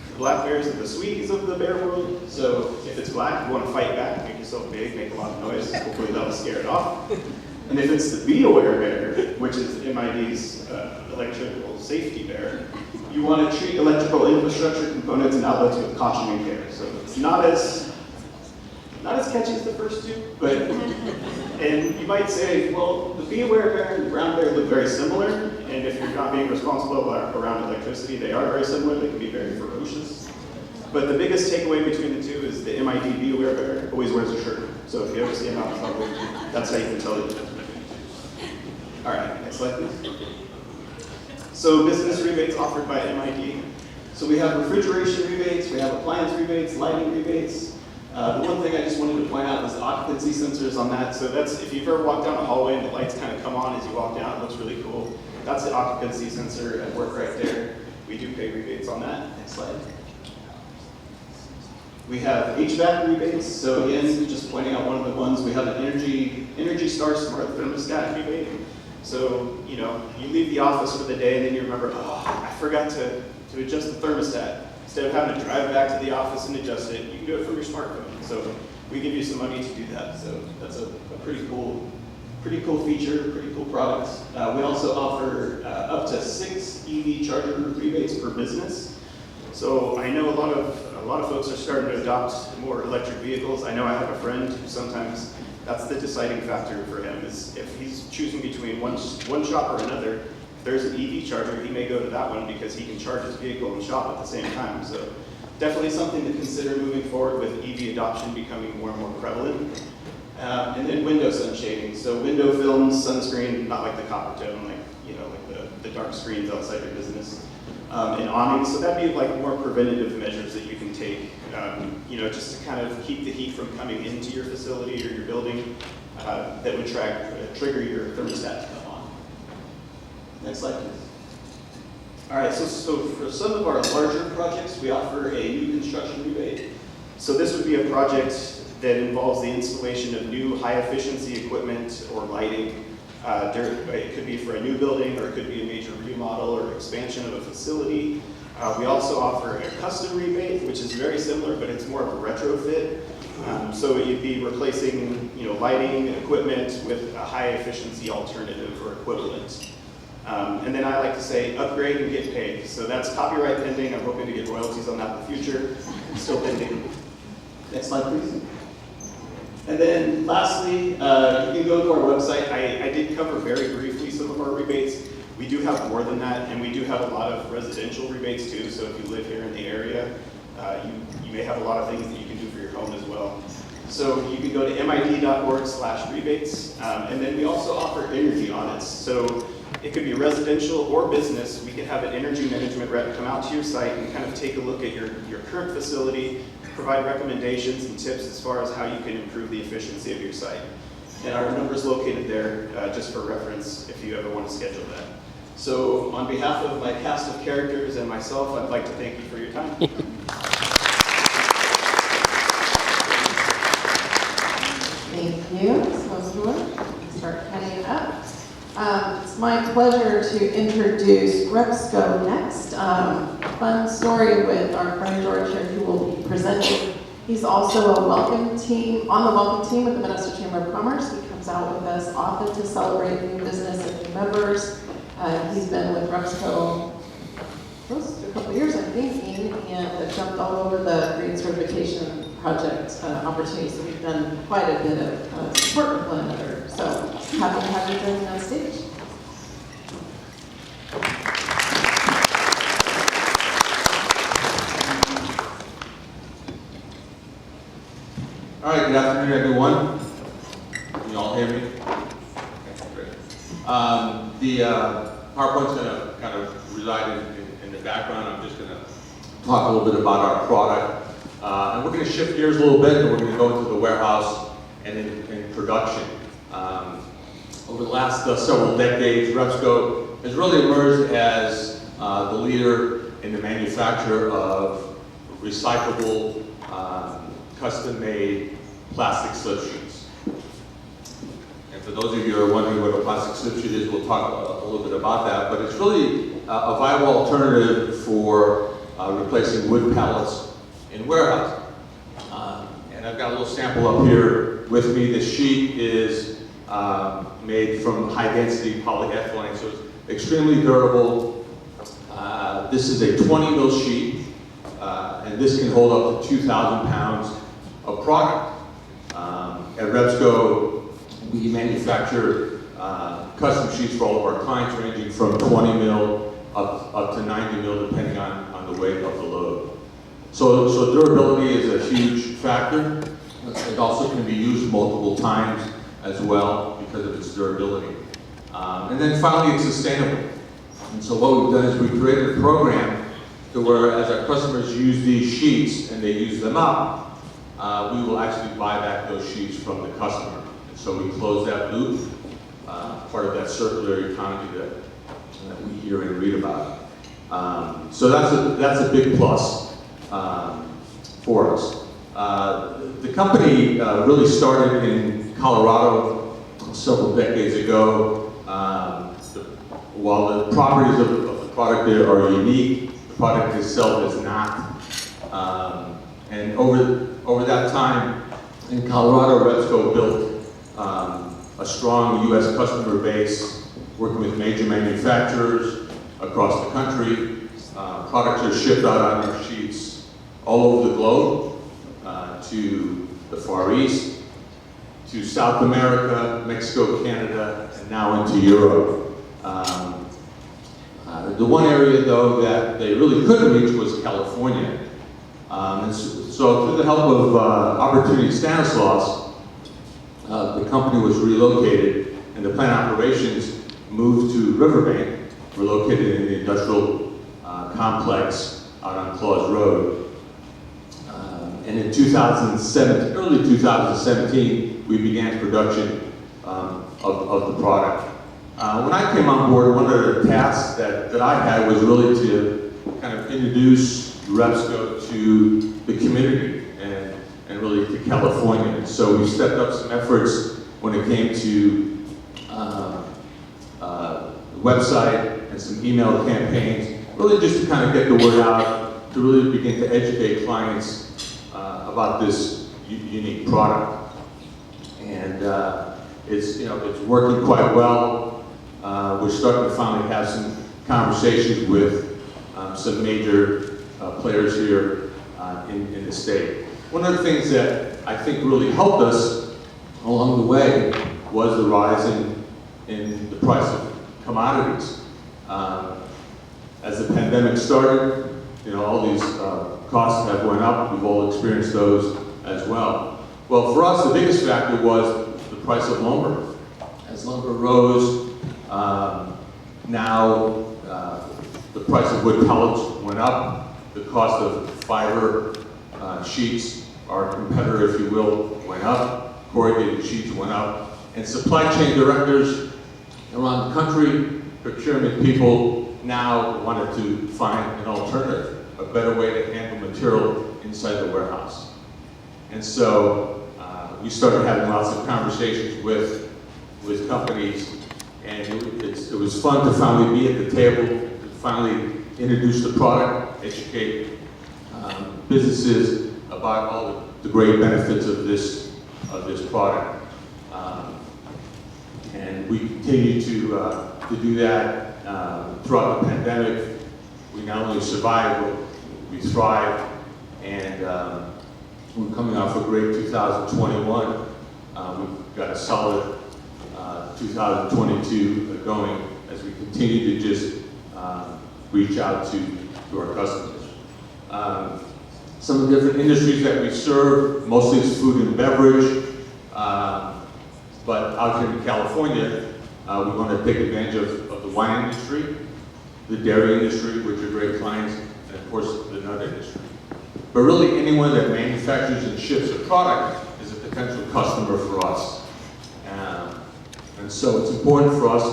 The black bears are the sweeties of the bear world. So if it's black, you want to fight back, make yourself big, make a lot of noise. Hopefully that'll scare it off. And if it's the be aware bear, which is MID's electrical safety bear, you want to treat electrical infrastructure components and outlets with caution and care. So it's not as catchy as the first two, but, and you might say, well, the be aware bear and the brown bear look very similar, and if you're not being responsible around electricity, they are very similar, they can be very ferocious. But the biggest takeaway between the two is the MID be aware bear always wears a shirt. So if you ever see him out in public, that's how you can tell the difference. All right, next slide, please. So business rebates offered by MID. So we have refrigeration rebates, we have appliance rebates, lighting rebates. The one thing I just wanted to point out was the occupancy sensors on that. So that's, if you've ever walked down a hallway and the lights kind of come on as you walk down, it looks really cool. That's the occupancy sensor at work right there. We do pay rebates on that. Next slide. We have HVAC rebates. So again, just pointing out one of the ones, we have an Energy Star Smart Thermostat rebate. So, you know, you leave the office for the day and then you remember, oh, I forgot to adjust the thermostat. Instead of having to drive back to the office and adjust it, you can do it from your smartphone. So we give you some money to do that. So that's a pretty cool feature, pretty cool product. We also offer up to 6 EV charger rebates per business. So I know a lot of folks are starting to adopt more electric vehicles. I know I have a friend who sometimes that's the deciding factor for him, is if he's choosing between one shop or another. If there's an EV charger, he may go to that one because he can charge his vehicle and shop at the same time. So definitely something to consider moving forward with EV adoption becoming more and more prevalent. And then window sun shading. So window films, sunscreen, not like the copper tone, like the dark screens outside your business. And awnings, so that'd be like more preventative measures that you can take, just to kind of keep the heat from coming into your facility or your building that would trigger your thermostat to come on. Next slide, please. All right, so for some of our larger projects, we offer a new construction rebate. So this would be a project that involves the installation of new high-efficiency equipment or lighting. It could be for a new building, or it could be a major remodel or expansion of a facility. We also offer a custom rebate, which is very similar, but it's more of a retrofit. So you'd be replacing, lighting equipment with a high efficiency alternative or equivalent. And then I like to say upgrade and get paid. So that's copyright pending. I'm hoping to get royalties on that in the future. Still pending. Next slide, please. And then lastly, you can go to our website. I did cover very briefly some of our rebates. We do have more than that, and we do have a lot of residential rebates too. So if you live here in the area, you may have a lot of things that you can do for your home as well. So you can go to mid.org/rebates, and then we also offer energy audits. So it could be residential or business. We could have an energy management rep come out to your site and kind of take a look at your current facility, provide recommendations and tips as far as how you can improve the efficiency of your site. And our number is located there just for reference if you ever want to schedule that. So on behalf of my cast of characters and myself, I'd like to thank you for your time. Thank you. So start cutting it up. It's my pleasure to introduce Repsco next. Fun story with our friend George here who will be presenting. He's also on the welcome team with the Modesto Chamber of Commerce. He comes out with us often to celebrate new business and new members. He's been with Repsco close to a couple years, I think, and jumped all over the green certification project opportunities. So we've done quite a bit of support with one another. So happy to have you join me on stage. All right, good afternoon, everyone. Can you all hear me? Okay, great. The PowerPoint's going to kind of reside in the background. I'm just going to talk a little bit about our product. And we're going to shift gears a little bit, and we're going to go into the warehouse and in production. Over the last several decades, Repsco has really emerged as the leader in the manufacture of recyclable, custom-made plastic slip sheets. And for those of you who are wondering what a plastic slip sheet is, we'll talk a little bit about that. But it's really a viable alternative for replacing wood pallets in warehousing. And I've got a little sample up here with me. The sheet is made from high-density polyethylene, so it's extremely durable. This is a 20 mil sheet, and this can hold up to 2,000 pounds of product. At Repsco, we manufacture custom sheets for all of our clients, ranging from 20 mil up to 90 mil, depending on the weight of the load. So durability is a huge factor. It also can be used multiple times as well because of its durability. And then finally, it's sustainable. And so what we've done is we've created a program to where as our customers use these sheets and they use them up, we will actually buy back those sheets from the customer. And so we close that loop, part of that circular economy that we hear and read about. So that's a big plus for us. The company really started in Colorado several decades ago. While the properties of the product there are unique, the product itself is not. And over that time in Colorado, Repsco built a strong U.S. customer base, working with major manufacturers across the country. Products are shipped out on our sheets all over the globe, to the Far East, to South America, Mexico, Canada, and now into Europe. The one area, though, that they really couldn't reach was California. And so through the help of Opportunity Stanislaus, the company was relocated, and the plant operations moved to Riverbank. We're located in the industrial complex out on Claus Road. And in 2007, early 2017, we began production of the product. When I came on board, one of the tasks that I had was really to kind of introduce Repsco to the community and really to California. So we stepped up some efforts when it came to the website and some email campaigns really just to kind of get the word out, to really begin to educate clients about this unique product. And it's working quite well. We're starting to finally have some conversations with some major players here in the state. One of the things that I think really helped us along the way was the rise in the price of commodities. As the pandemic started, all these costs have went up. We've all experienced those as well. Well, for us, the biggest factor was the price of lumber. As lumber rose, now the price of wood pellets went up. The cost of fiber sheets, our competitor, if you will, went up. Corrugated sheets went up. And supply chain directors around the country, procurement people, now wanted to find an alternative, a better way to handle material inside the warehouse. And so we started having lots of conversations with companies, and it was fun to finally be at the table, to finally introduce the product, educate businesses about all the great benefits of this product. And we continue to do that throughout the pandemic. We not only survived, but we thrived, and we're coming off a great 2021. We've got a solid 2022 going as we continue to just reach out to our customers. Some of the different industries that we serve, mostly it's food and beverage, but out here in California, we want to take advantage of the wine industry, the dairy industry, which are great clients, and of course the nut industry. But really anyone that manufactures and ships a product is a potential customer for us. And so it's important for us,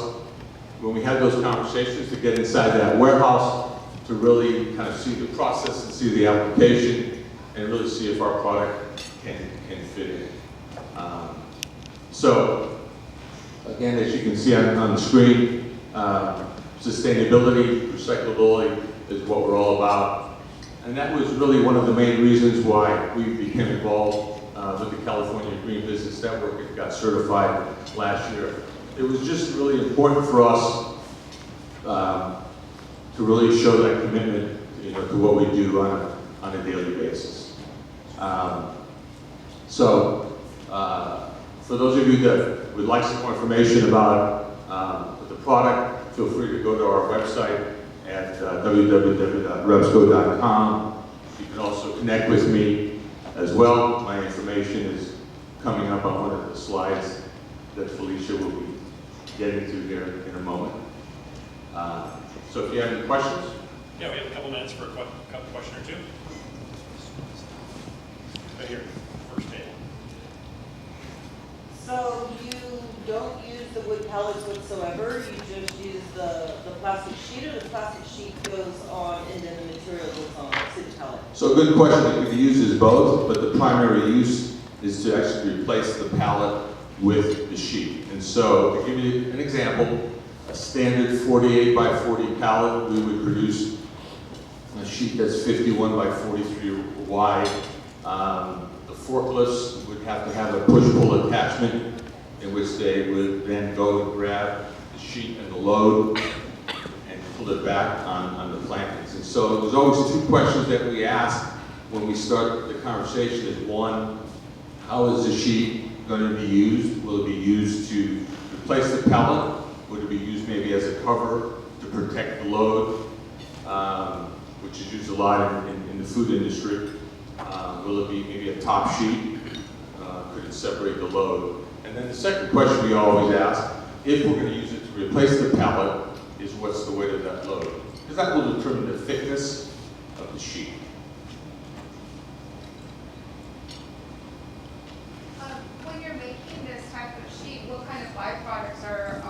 when we have those conversations, to get inside that warehouse, to really kind of see the process and see the application, and really see if our product can fit in. So, again, as you can see on the screen, sustainability, recyclability is what we're all about. And that was really one of the main reasons why we became involved with the California Green Business Network and got certified last year. It was just really important for us to really show that commitment, to what we do on a daily basis. For those of you that would like some more information about the product, feel free to go to our website at www.rebsco.com. You can also connect with me as well. My information is coming up on one of the slides that Felicia will be getting to here in a moment. So if you have any questions? Yeah, we have a couple minutes for a question or two. Right here, first table. So you don't use the wood pellets whatsoever, you just use the plastic sheet, or the plastic sheet goes on and then the material goes on to the pellet? So a good question. It can be used as both, but the primary use is to actually replace the pallet with the sheet. And so to give you an example, a standard 48 by 40 pallet, we would produce a sheet that's 51 by 43 wide. The forklifts would have to have a push-pull attachment in which they would then go and grab the sheet and the load and pull it back on the plantings. And so there's always two questions that we ask when we start the conversation. Is one, how is the sheet going to be used? Will it be used to replace the pallet? Would it be used maybe as a cover to protect the load, which is used a lot in the food industry? Will it be maybe a top sheet? Could it separate the load? And then the second question we always ask, if we're going to use it to replace the pallet, is what's the weight of that load? Because that will determine the thickness of the sheet. When you're making this type of sheet, what kind of byproducts are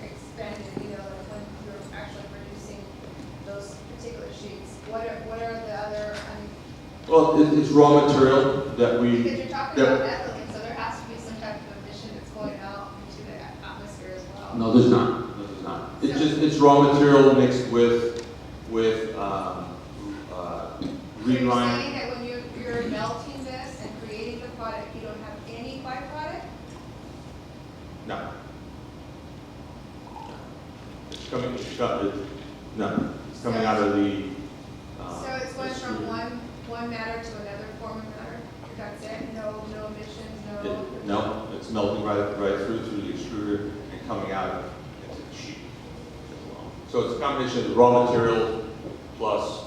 expended, when you're actually producing those particular sheets? What are the other, Well, it's raw material that we... because you're talking about ethylene, so there has to be some type of emission that's going out into the atmosphere as well. No, there's not. No, there's not. It's raw material mixed with with So you're regrind. saying that when you're melting this and creating the product, you don't have any byproduct? No. It's coming, no, it's coming out of the. So it's going from one matter to another form of matter? That's it? No emissions, no? No, it's melting right through the extruder and coming out into the sheet. So it's a combination of the raw material plus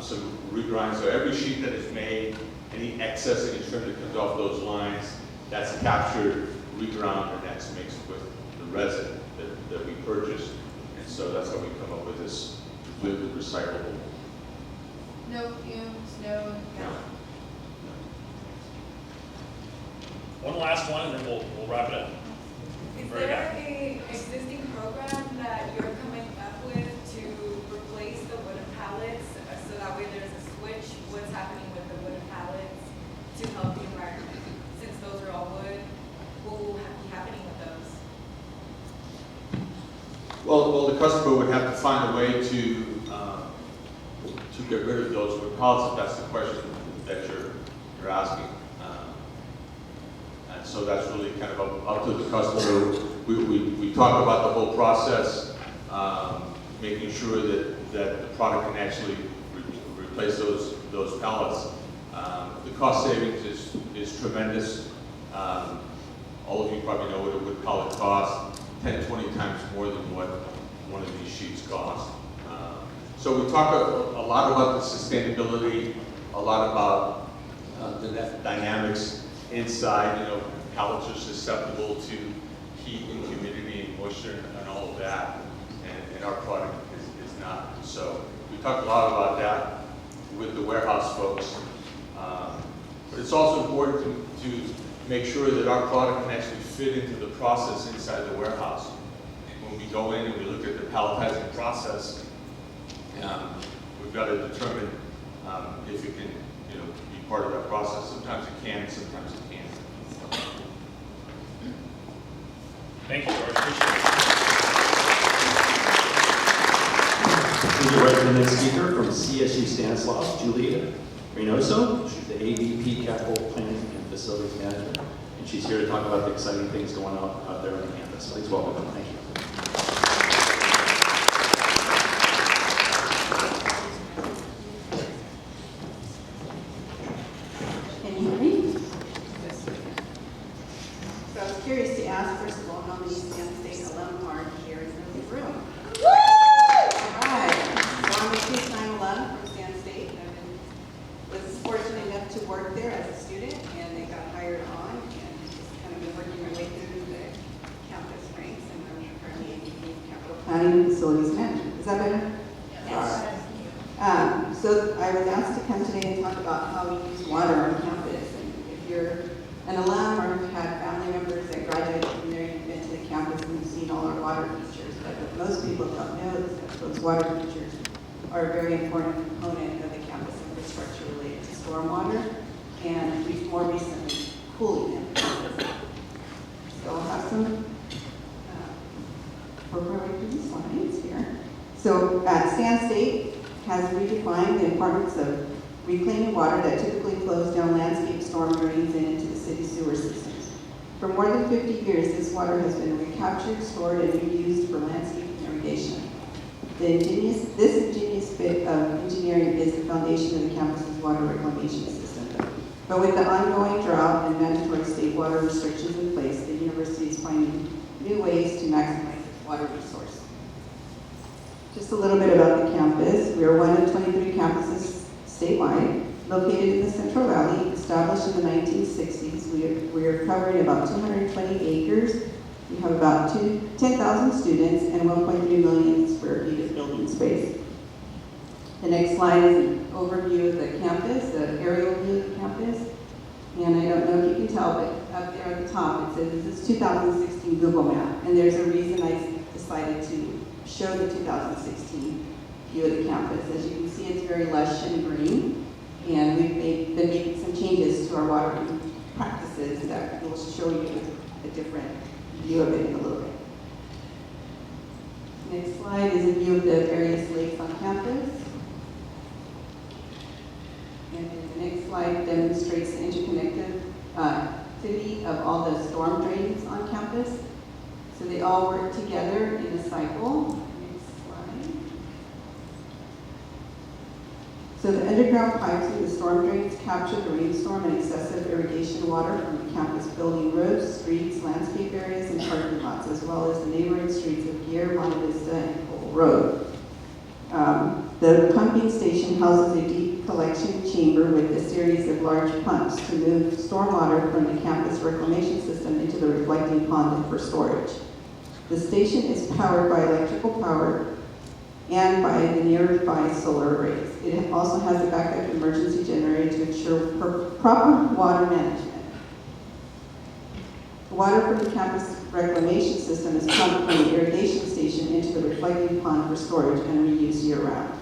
some regrind. So every sheet that is made, any excess and trim that comes off those lines, that's captured, reground, and that's mixed with the resin that we purchased. And so that's how we come up with this completely recyclable. No fumes, no. One last one, and then we'll wrap it up. Is Very there good. a existing program that you're coming up with to replace the wooden pallets so that way there's a switch? What's happening with the wooden pallets to help the environment? Since those are all wood, what will be happening with those? Well, the customer would have to find a way to get rid of those wood pallets, if that's the question that you're asking. And so that's really kind of up to the customer. We talk about the whole process, making sure that the product can actually replace those pallets. The cost savings is tremendous. All of you probably know what a wood pallet costs, 10, 20 times more than what one of these sheets cost. So we talk a lot about the sustainability, a lot about the dynamics inside. You know, pallets are susceptible to heat and humidity and moisture and all of that, and our product is not. So we talk a lot about that with the warehouse folks. But it's also important to make sure that our product can actually fit into the process inside the warehouse. And when we go in and we look at the palletizing process, we've got to determine if it can, be part of that process. Sometimes it can, sometimes it can't. Thank you, George. Appreciate it. We'll get right to the next speaker from CSU Stanislaus, Julia Reynoso. She's the AVP Capital Planning and Facilities Manager, and she's here to talk about the exciting things going on out there on the campus. Please welcome her. Thank you. Can you hear me? So I was curious to ask, first of all, how many Stan State alum are here in the room? Woo! All right. So I'm a two-time alum from Stan State. I was fortunate enough to work there as a student, and they got hired on, and just kind of been working my way through the campus ranks, and I'm currently in capital planning and facilities management. Is that better? Yes. So I was asked to come today and talk about how we use water on campus. And if you're an alum or have had family members that graduated from there, you've been to the campus and you've seen all our water features. But what most people don't know is that those water features are a very important component of the campus infrastructure related to stormwater and more recently, cooling. So I'll have some appropriate slides here. So Stan State has redefined the importance of reclaiming water that typically flows down landscape storm drains and into the city sewer systems. For more than 50 years, this water has been recaptured, stored, and reused for landscape irrigation. This ingenious bit of engineering is the foundation of the campus's water reclamation system. But with the ongoing drought and mandatory state water restrictions in place, the university is finding new ways to maximize its water resource. Just a little bit about the campus. We are one of 23 campuses statewide, located in the Central Valley, established in the 1960s. We are covering about 220 acres. We have about 10,000 students and 1.3 million square feet of building space. The next slide is an overview of the campus, the aerial view of the campus. And I don't know if you can tell, but up there at the top it says this is 2016 Google Map. And there's a reason I decided to show the 2016 view of the campus. As you can see, it's very lush and green, and we've been making some changes to our watering practices that will show you a different view of it in a little bit. Next slide is a view of the various lakes on campus. And then the next slide demonstrates the interconnectivity of all the storm drains on campus. So they all work together in a cycle. Next slide. So the underground pipes in the storm drains capture the rainstorm and excessive irrigation water from the campus building roads, streets, landscape areas, and parking lots, as well as the neighboring streets of Gear, Modesto, and Cole Road. The pumping station houses a deep collection chamber with a series of large pumps to move stormwater from the campus reclamation system into the reflecting pond for storage. The station is powered by electrical power and by the nearby solar arrays. It also has a backup emergency generator to ensure proper water management. The water from the campus reclamation system is pumped from the irrigation station into the reflecting pond for storage and reuse year-round.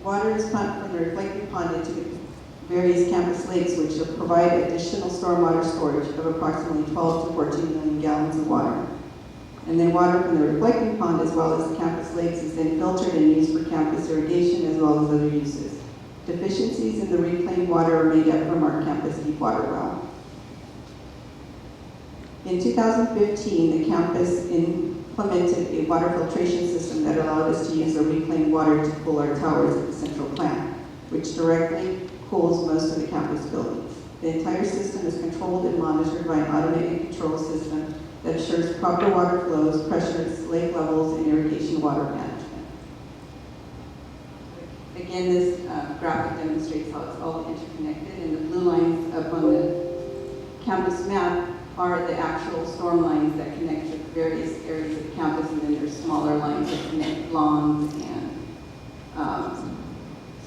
Water is pumped from the reflecting pond into the various campus lakes, which will provide additional stormwater storage of approximately 12 to 14 million gallons of water. And then water from the reflecting pond, as well as the campus lakes, is then filtered and used for campus irrigation as well as other uses. Deficiencies in the reclaimed water are made up from our campus deep water well. In 2015, the campus implemented a water filtration system that allowed us to use the reclaimed water to cool our towers at the central plant, which directly cools most of the campus buildings. The entire system is controlled and monitored by an automated control system that assures proper water flows, pressures, lake levels, and irrigation water management. Again, this graphic demonstrates how it's all interconnected, and the blue lines up on the campus map are the actual storm lines that connect to various areas of the campus, and then there's smaller lines that connect lawns and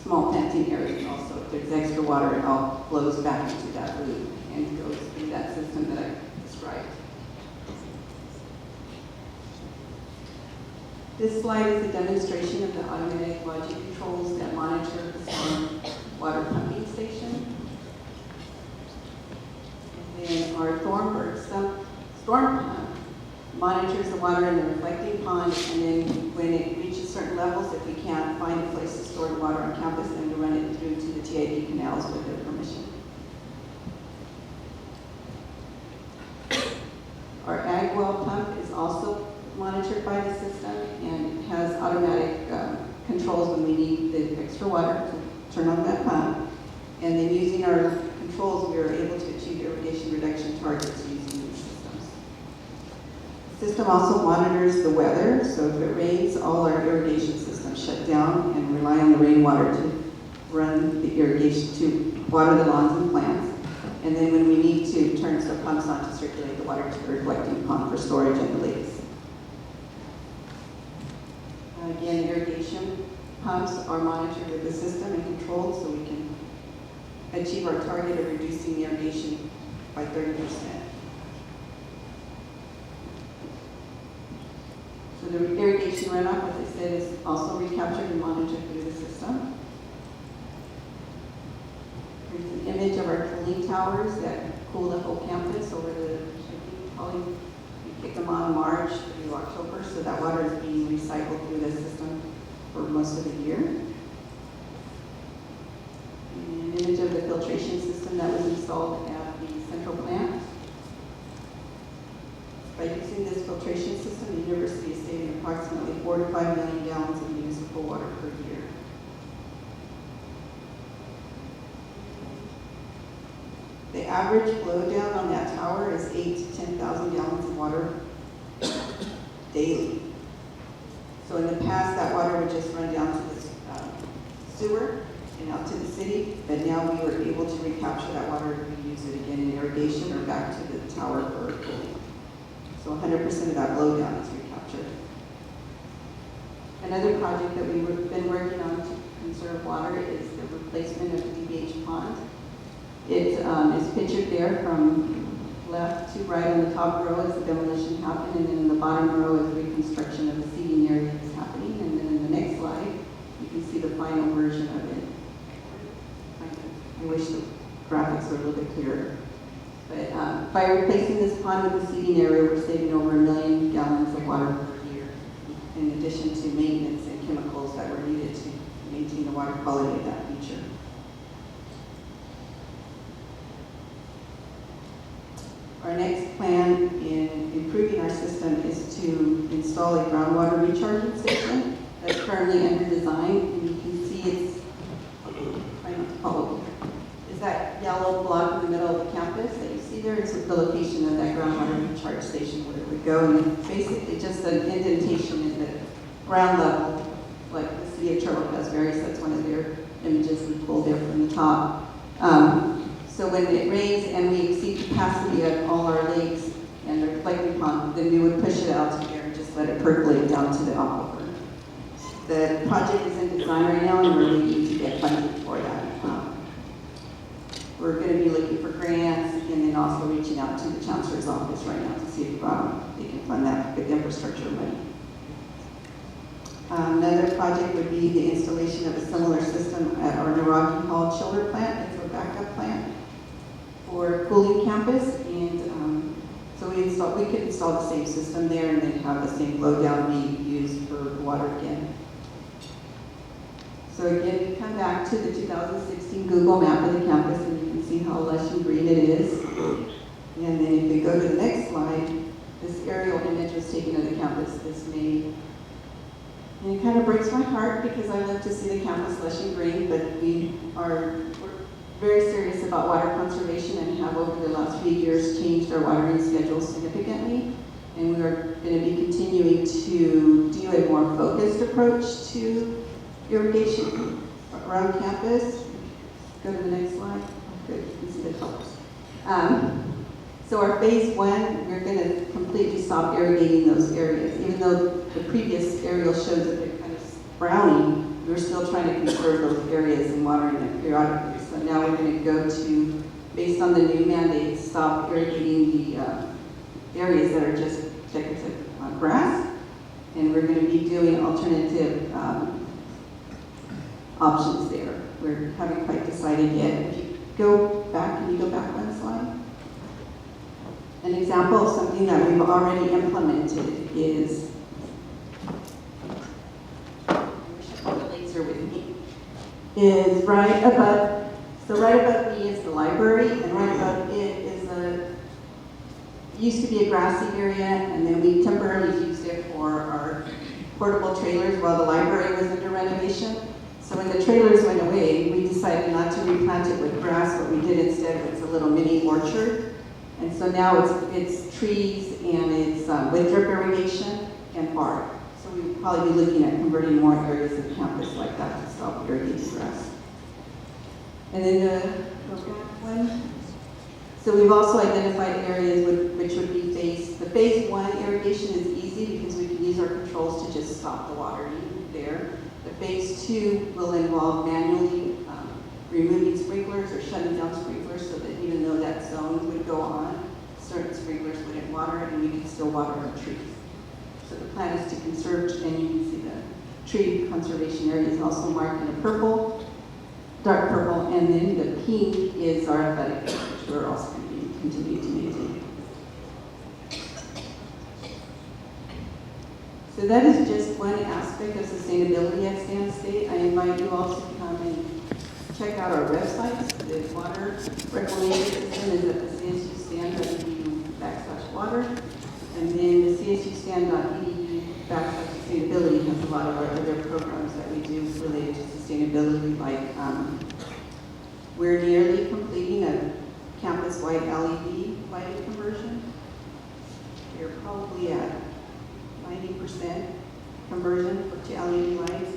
small planting areas also. If there's extra water, it all flows back into that loop and goes through that system that I described. This slide is a demonstration of the automatic logic controls that monitor the storm water pumping station. And then our Thornburg storm pump monitors the water in the reflecting pond, and then when it reaches certain levels, if we can't find a place to store the water on campus, then we run it through to the TID canals with their permission. Our ag well pump is also monitored by the system and has automatic controls when we need the extra water to turn on that pump. And then using our controls, we are able to achieve irrigation reduction targets using these systems. The system also monitors the weather, so if it rains, all our irrigation systems shut down and rely on the rainwater to run the irrigation to water the lawns and plants. And then when we need to, turn the pumps on to circulate the water to the reflecting pond for storage in the lakes. Again, irrigation pumps are monitored with the system and controlled so we can achieve our target of reducing the irrigation by 30%. So the irrigation runoff, as I said, is also recaptured and monitored through the system. Here's an image of our cooling towers that cool the whole campus over the, probably we kick them on March through October, so that water is being recycled through the system for most of the year. An image of the filtration system that was installed at the central plant. By using this filtration system, the university is saving approximately 4 to 5 million gallons of municipal water per year. The average flow down on that tower is 8,000 to 10,000 gallons of water daily. So in the past, that water would just run down to the sewer and out to the city, but now we were able to recapture that water and reuse it again in irrigation or back to the tower for cooling. So 100% of that blow down is recaptured. Another project that we've been working on to conserve water is the replacement of the Bbh Pond. It is pictured there from left to right on the top row as the demolition happened, and then in the bottom row is reconstruction of the seating area that's happening. And then in the next slide, you can see the final version of it. I wish the graphics were a little bit clearer. But by replacing this pond with a seeding area, we're saving over 1 million gallons of water per year, in addition to maintenance and chemicals that were needed to maintain the water quality of that feature. Our next plan in improving our system is to install a groundwater recharging station that's currently under design, and you can see it's, try not to follow, is that yellow block in the middle of the campus that you see there is the location of that groundwater recharge station where it would go, and it's basically just an indentation in the ground level, like the city of Charlotte has various, that's one of their images we pulled there from the top. So when it rains and we exceed capacity of all our lakes and the Bbh Pond, then we would push it out to the air and just let it percolate down to the aquifer. The project is in design right now, and we're looking to get funding for that. We're going to be looking for grants and then also reaching out to the Chancellor's office right now to see if they can fund that with infrastructure money. Another project would be the installation of a similar system at our Naraki Hall chiller plant. It's a backup plant for cooling campus, and so we could install the same system there and then have the same blowdown be used for water again. So again, we come back to the 2016 Google map of the campus, and you can see how lush and green it is. And then if we go to the next slide, this aerial image was taken of the campus this May. And it kind of breaks my heart because I love to see the campus lush and green, but we're very serious about water conservation and have over the last few years changed our watering schedule significantly. And we are going to be continuing to do a more focused approach to irrigation around campus. Go to the next slide. Good, you can see the colors. So our phase 1, we're going to completely stop irrigating those areas. Even though the previous aerial shows that they're kind of browning, we're still trying to conserve those areas and watering them periodically. So now we're going to go to, based on the new mandates, stop irrigating the areas that are just decorative grass, and we're going to be doing alternative options there. We haven't quite decided yet. If you go back, can you go back one slide? An example of something that we've already implemented is, I wish I had the laser with me, is right above, so right above me is the library, and right above it is used to be a grassy area, and then we temporarily used it for our portable trailers while the library was under renovation. So when the trailers went away, we decided not to replant it with grass. What we did instead was a little mini orchard. And so now it's trees and it's with drip irrigation and bark. So we'll probably be looking at converting more areas of the campus like that to stop irrigating grass. And then the one. So we've also identified areas which would be the phase 1 irrigation is easy because we can use our controls to just stop the watering there. The phase 2 will involve manually removing sprinklers or shutting down sprinklers so that even though that zone would go on, certain sprinklers wouldn't water and we could still water our trees. So the plan is to conserve, and you can see the tree conservation area is also marked in a purple, dark purple, and then the pink is our athletic field, which we're also going to be continuing to maintain. So that is just one aspect of sustainability at Stan State. I invite you all to come and check out our websites. The water reclamation system is at the csustan.edu/water. And then the csustan.edu/sustainability has a lot of our other programs that we do related to sustainability, like we're nearly completing a campus-wide LED lighting conversion. We're probably at 90% conversion to LED lights.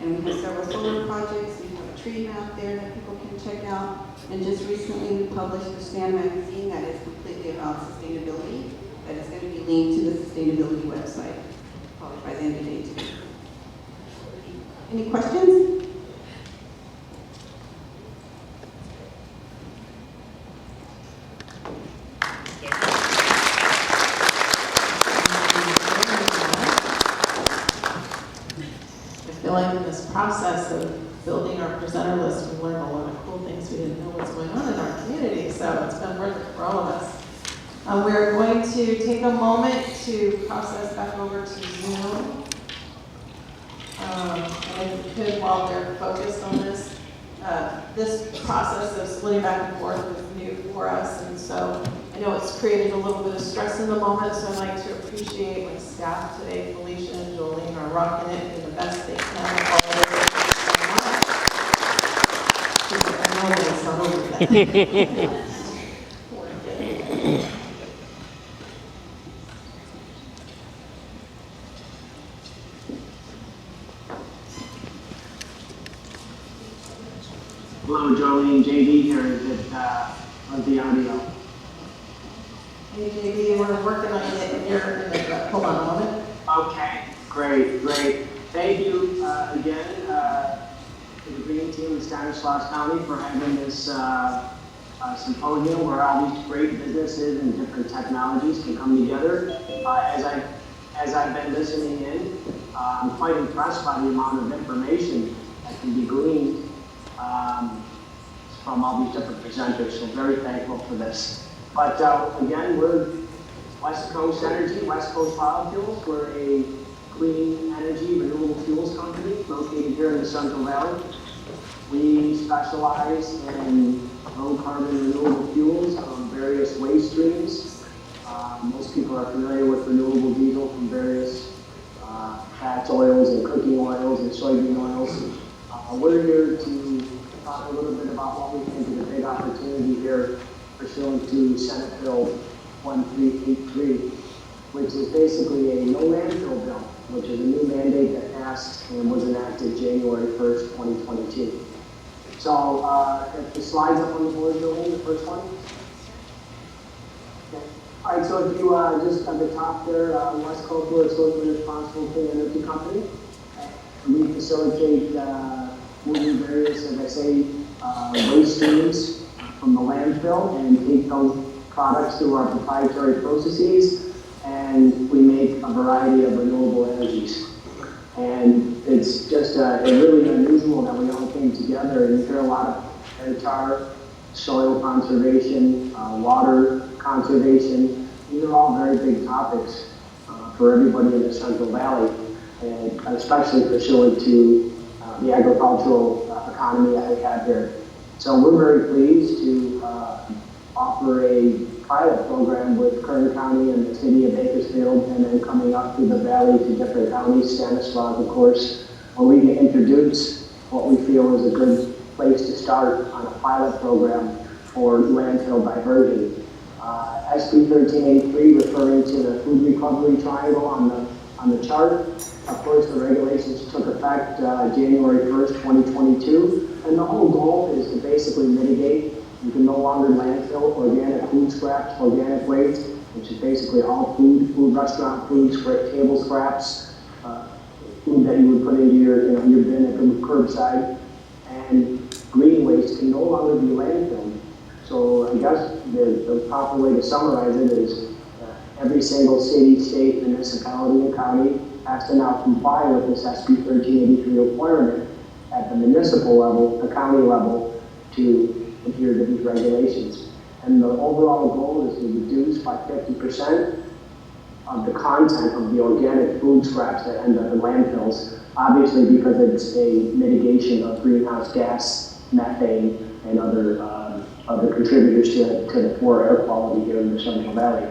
And we have several solar projects. We have a tree map there that people can check out. And just recently we published a STAN magazine that is completely about sustainability, that is going to be linked to the sustainability website, probably by the end of the day too. Any questions? I feel like in this process of building our presenter list, we learned a lot of cool things we didn't know what's going on in our community, so it's been worth it for all of us. We're going to take a moment to process back over to Zoom. And if we could, while they're focused on this, this process of splitting back and forth was new for us, and so I know it's created a little bit of stress in the moment, so I'd like to appreciate my staff today, Felicia and Jolene are rocking it, doing the best they can with all of this. I know it's not over that. Hello, Jolene, JD here. Is it on the audio? Hey, JD, we're working on it here. Hold on a moment. Okay, great. Thank you again to the Green Team in Stanislaus County for having this symposium where all these great businesses and different technologies can come together. As I've been listening in, I'm quite impressed by the amount of information that can be gleaned from all these different presenters, so very thankful for this. But again, we're West Coast Energy, West Coast Biofuels. We're a clean energy, renewable fuels company located here in the Central Valley. We specialize in low carbon renewable fuels on various waste streams. Most people are familiar with renewable diesel from various fats, oils, and cooking oils and soybean oils. We're here to talk a little bit about what we think is a big opportunity here pursuant to Senate Bill 1383, which is basically a no landfill bill, which is a new mandate that passed and was enacted January 1st, 2022. So if the slides up on the board, Jolene, the first one. Okay. All right, so if you just at the top there, West Coast, we're a socially responsible clean energy company. We facilitate moving various, as I say, waste streams from the landfill and take those products through our proprietary processes, and we make a variety of renewable energies. And it's just really unusual that we all came together, and you hear a lot of air tar, soil conservation, water conservation. These are all very big topics for everybody in the Central Valley, and especially pursuant to the agricultural economy that we have here. So we're very pleased to offer a pilot program with Kern County and the city of Bakersfield, and then coming up through the valley to different counties, Stanislaus, of course, where we can introduce what we feel is a good place to start on a pilot program for landfill diversion. SB 1383, referring to the food recovery triangle on the chart. Of course, the regulations took effect January 1st, 2022, and the whole goal is to basically mitigate. You can no longer landfill organic food scraps, organic waste, which is basically all food, restaurant food, table scraps, food that you would put into your bin at the curbside, and green waste can no longer be landfilled. So I guess the proper way to summarize it is every single city, state, municipality, and county has to now comply with this SB 1383 requirement at the municipal level, the county level, to adhere to these regulations. And the overall goal is to reduce by 50% of the content of the organic food scraps that end up in landfills, obviously because it's a mitigation of greenhouse gas, methane, and other contributors to the poor air quality here in the Central Valley.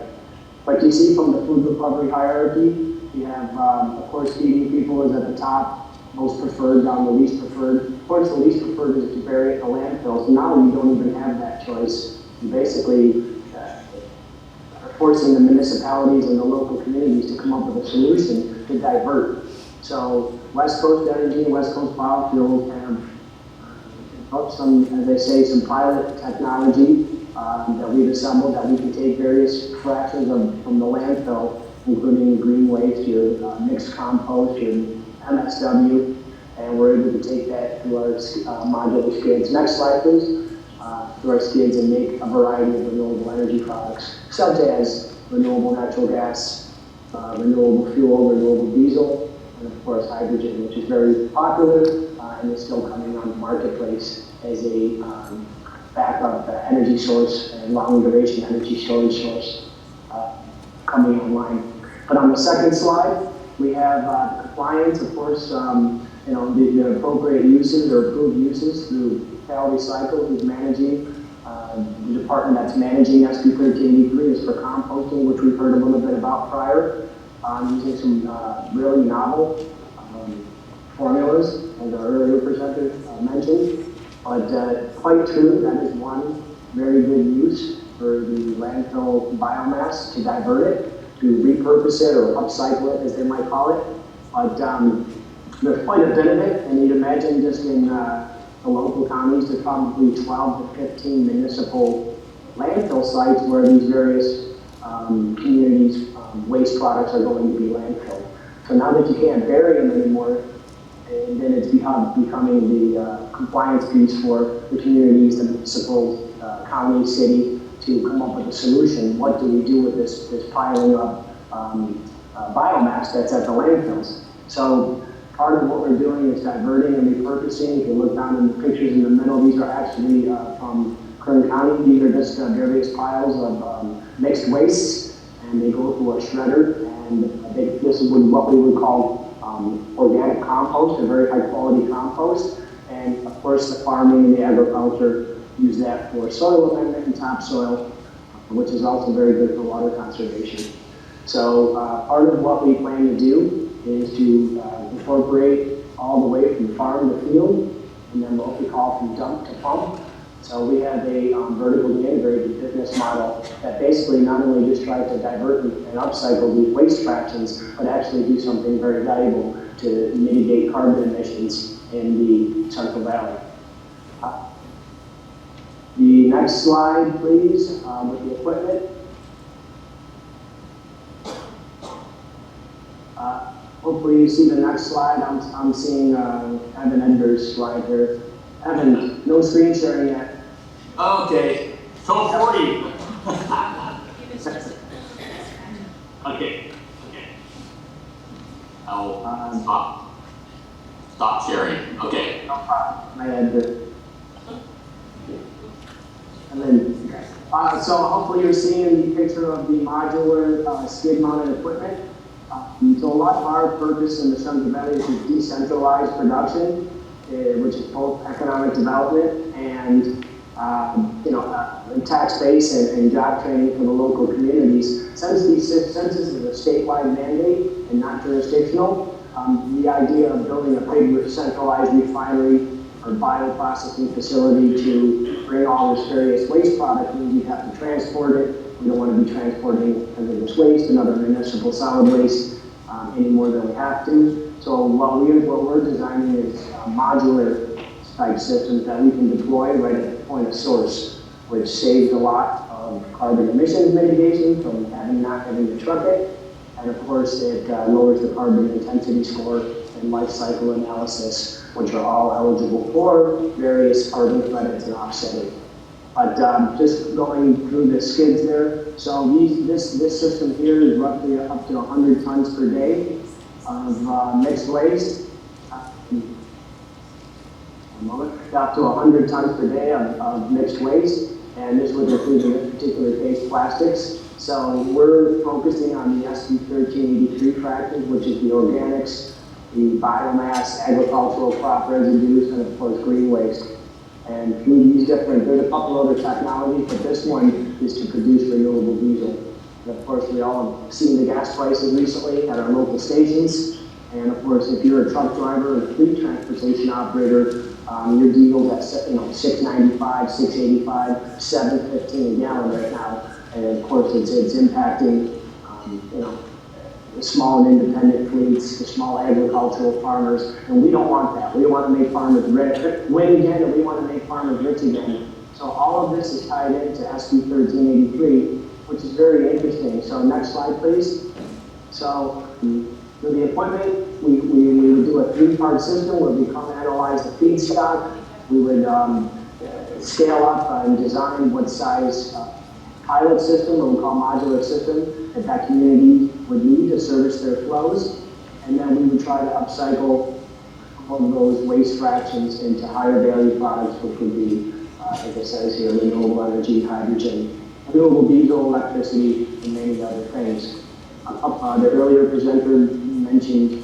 Like you see from the food recovery hierarchy, you have, of course, feeding people is at the top, most preferred down the least preferred. Of course, the least preferred is to bury it in the landfills. Now you don't even have that choice. You basically are forcing the municipalities and the local communities to come up with a solution to divert. So West Coast Energy and West Coast Biofuels have developed some, as I say, some pilot technology that we've assembled that we can take various fractions from the landfill, including green waste, your mixed compost, your MSW, and we're able to take that through our modular skids. Next slide, please. Through our skids and make a variety of renewable energy products, such as renewable natural gas, renewable fuel, renewable diesel, and of course hydrogen, which is very popular and is still coming on the marketplace as a backup energy source and long duration energy storage source coming online. But on the second slide, we have compliance, of course, the appropriate uses or approved uses through Cal Recycle, who's managing, the department that's managing SB 1383 is for composting, which we've heard a little bit about prior, using some really novel formulas, as our earlier presenter mentioned. But quite true, that is one very good use for the landfill biomass, to divert it, to repurpose it or upcycle it, as they might call it. But there's quite a bit of it, and you'd imagine just in the local counties, there's probably 12 to 15 municipal landfill sites where these various communities' waste products are going to be landfilled. So now that you can't bury them anymore, and then it's becoming the compliance piece for the communities, the municipal, county, city, to come up with a solution. What do we do with this piling up biomass that's at the landfills? So part of what we're doing is diverting and repurposing. If you look down in the pictures in the middle, these are actually from Kern County. These are just various piles of mixed wastes, and they go through a shredder, and this is what we would call organic compost, a very high quality compost. And of course the farming and the agriculture use that for soil amendment and topsoil, which is also very good for water conservation. So part of what we plan to do is to incorporate all the way from farm to field, and then what we call from dump to pump. So we have a vertically integrated business model that basically not only just tries to divert and upcycle these waste fractions, but actually do something very valuable to mitigate carbon emissions in the Central Valley. The next slide, please, with the equipment. Hopefully you see the next slide. I'm seeing Evan Ender's slide here. Evan, no screen sharing yet. Okay, so 40. Okay. I'll stop sharing. Okay. No problem. My Ender. And then, so hopefully you're seeing the picture of the modular skid-mounted equipment. So a lot of our purpose in the Central Valley is to decentralize production, which is both economic development and tax base and job training for the local communities. Since this is a statewide mandate and not jurisdictional, the idea of building a big centralized refinery or bioprocessing facility to bring all this various waste product means you have to transport it. We don't want to be transporting hazardous waste and other municipal solid waste any more than we have to. So what we're designing is modular type systems that we can deploy right at the point of source, which saves a lot of carbon emissions mitigation from not having to truck it. And of course, it lowers the carbon intensity score and life cycle analysis, which are all eligible for various carbon credits and offsetting. But just going through the skids there, so this system here is roughly up to 100 tons per day of mixed waste. Up to 100 tons per day of mixed waste, and this would include in this particular case plastics. So we're focusing on the SB 1383 fractions, which is the organics, the biomass, agricultural crop residues, and of course green waste. And through these different, there's a couple other technologies, but this one is to produce renewable diesel. And of course, we all have seen the gas prices recently at our local stations. And of course, if you're a truck driver or a fleet transportation operator, your diesel's at $6.95, $6.85, $7.15 a gallon right now. And of course, it's impacting the small and independent fleets, the small agricultural farmers, and we don't want that. We want to make farmers win again, and we want to make farmers rich again. So all of this is tied into SB 1383, which is very interesting. So next slide, please. So for the equipment, we would do a three-part system where we come analyze the feedstock. We would scale up and design what size pilot system, what we call modular system, that community would need to service their flows. and then we would try to upcycle all of those waste fractions into higher value products, which would be, as it says here, renewable energy, hydrogen, renewable diesel, electricity, and many other things. The earlier presenter mentioned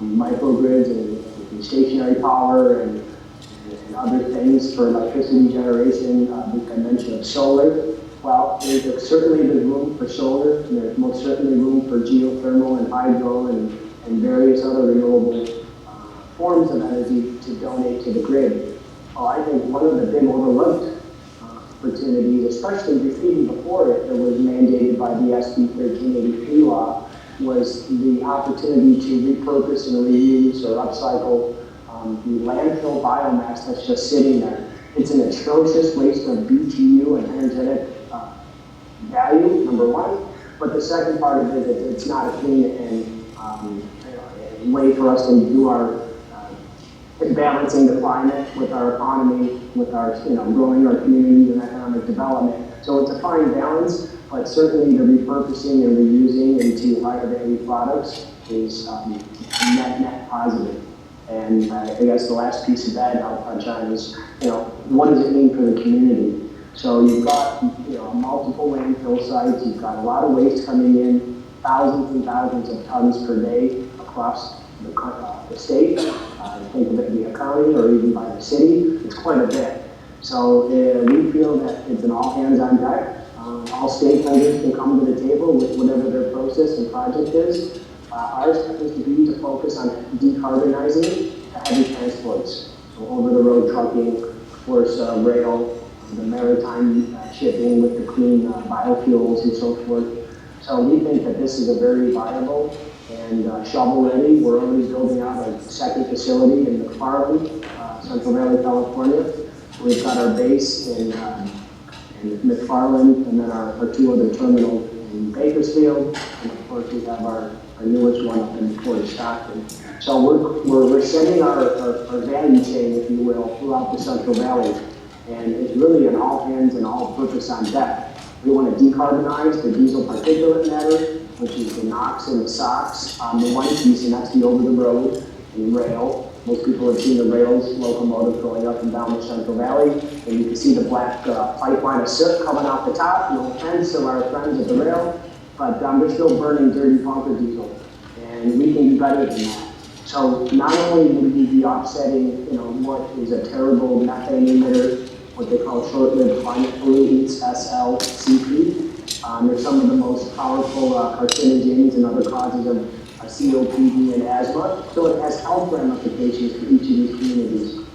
microgrids and stationary power and other things for electricity generation. I mentioned solar. Well, there's certainly room for solar, and there's most certainly room for geothermal and hydro and various other renewable forms of energy to donate to the grid. I think one of the big overlooked opportunities, especially even before it was mandated by the SB 1383 law, was the opportunity to repurpose and reuse or upcycle the landfill biomass that's just sitting there. It's an atrocious waste of BTU and energetic value, number one. But the second part of it, it's not a clean and way for us to do our balancing the climate with our economy, with our growing our communities and economic development. So it's a fine balance, but certainly the repurposing and reusing into higher value products is net positive. And I guess the last piece of that I'll touch on is, what does it mean for the community? So you've got, multiple landfill sites, you've got a lot of waste coming in, thousands and thousands of tons per day across the state. Think of it via county or even by the city, it's quite a bit. So we feel that it's an all hands on deck. All stakeholders can come to the table with whatever their process and project is. Ours happens to be to focus on decarbonizing the heavy transports. So over the road trucking, of course, rail, the maritime shipping with the clean biofuels and so forth. So we think that this is a very viable and shovel ready. We're already building out a second facility in McFarland, Central Valley, California. We've got our base in McFarland, and then our two other terminals in Bakersfield, and of course we have our newest one up in Fort Stockton. So we're sending our value chain, if you will, throughout the Central Valley, and it's really an all hands and all purpose on deck. We want to decarbonize the diesel particulate matter, which is the NOx and the SOx on the one piece, and that's the over the road and rail. Most people have seen the rails locomotive going up and down the Central Valley, and you can see the black pipeline of soot coming off the top. No offense to our friends at the rail, but they're still burning dirty bunker diesel, and we can do better than that. So not only would we be offsetting, what is a terrible methane emitter, what they call short-lived climate pollutants, SLCP. They're some of the most powerful carcinogens and other causes of COPD and asthma. So it has health ramifications for each of these communities.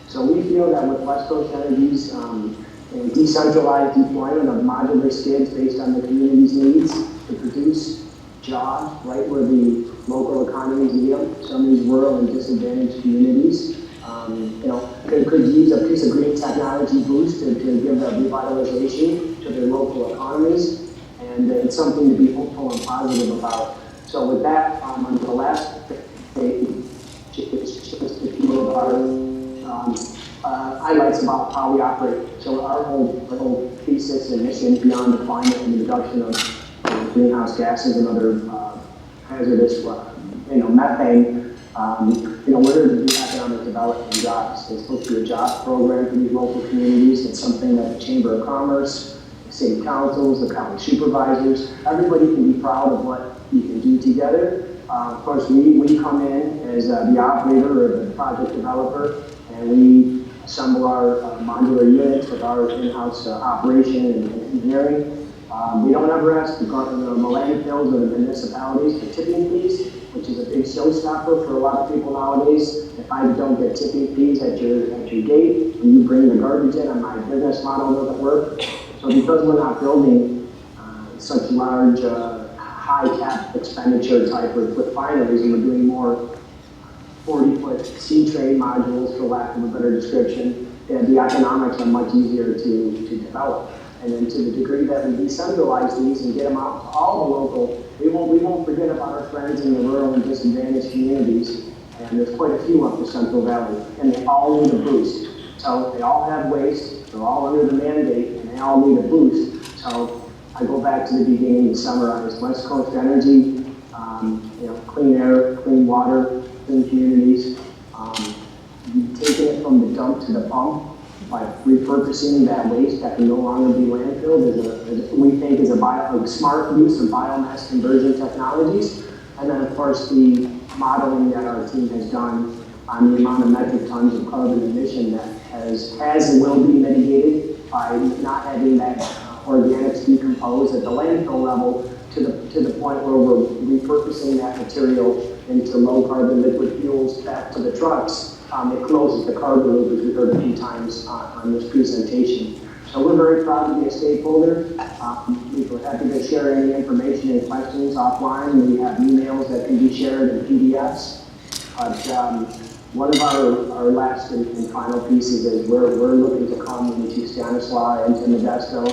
So we feel that with West Coast Energy's decentralized deployment of modular skids based on the community's needs to produce jobs right where the local economies need them, some of these rural and disadvantaged communities, could use a piece of green technology boost to give that revitalization to their local economies, and it's something to be hopeful and positive about. So with that, on the last page, just a few of our highlights about how we operate. So our whole thesis and mission beyond the climate and the reduction of greenhouse gases and other hazardous, methane. We're here to do economic development and jobs. It's supposed to be a jobs program for these local communities. It's something that the Chamber of Commerce, the city councils, the county supervisors, everybody can be proud of what you can do together. Of course, we come in as the operator or the project developer, and we assemble our modular units with our in-house operation and engineering. We don't ever ask the landfills or the municipalities for tipping fees, which is a big showstopper for a lot of people nowadays. If I don't get tipping fees at your gate and you bring the garbage in, and my business model doesn't work. So because we're not building such large, high cap expenditure type of refineries, and we're doing more 40-foot C-train modules, for lack of a better description, the economics are much easier to develop. And then to the degree that we decentralize these and get them out to all the local, we won't forget about our friends in the rural and disadvantaged communities. And there's quite a few up the Central Valley, and they all need a boost. So they all have waste, they're all under the mandate, and they all need a boost. So I go back to the beginning to summarize. West Coast Energy clean air, clean water, clean communities. Taking it from the dump to the pump by repurposing that waste that can no longer be landfilled we think is a smart use of biomass conversion technologies. And then of course the modeling that our team has done on the amount of metric tons of carbon emission that has and will be mitigated by not having that organics decompose at the landfill level to the point where we're repurposing that material into low carbon liquid fuels back to the trucks. It closes the carbon loop, as we heard a few times on this presentation. So we're very proud to be a stakeholder. We're happy to share any information and questions offline. We have emails that can be shared and PDFs. But one of our last and final pieces is we're looking to come into Stanislaus, into Modesto,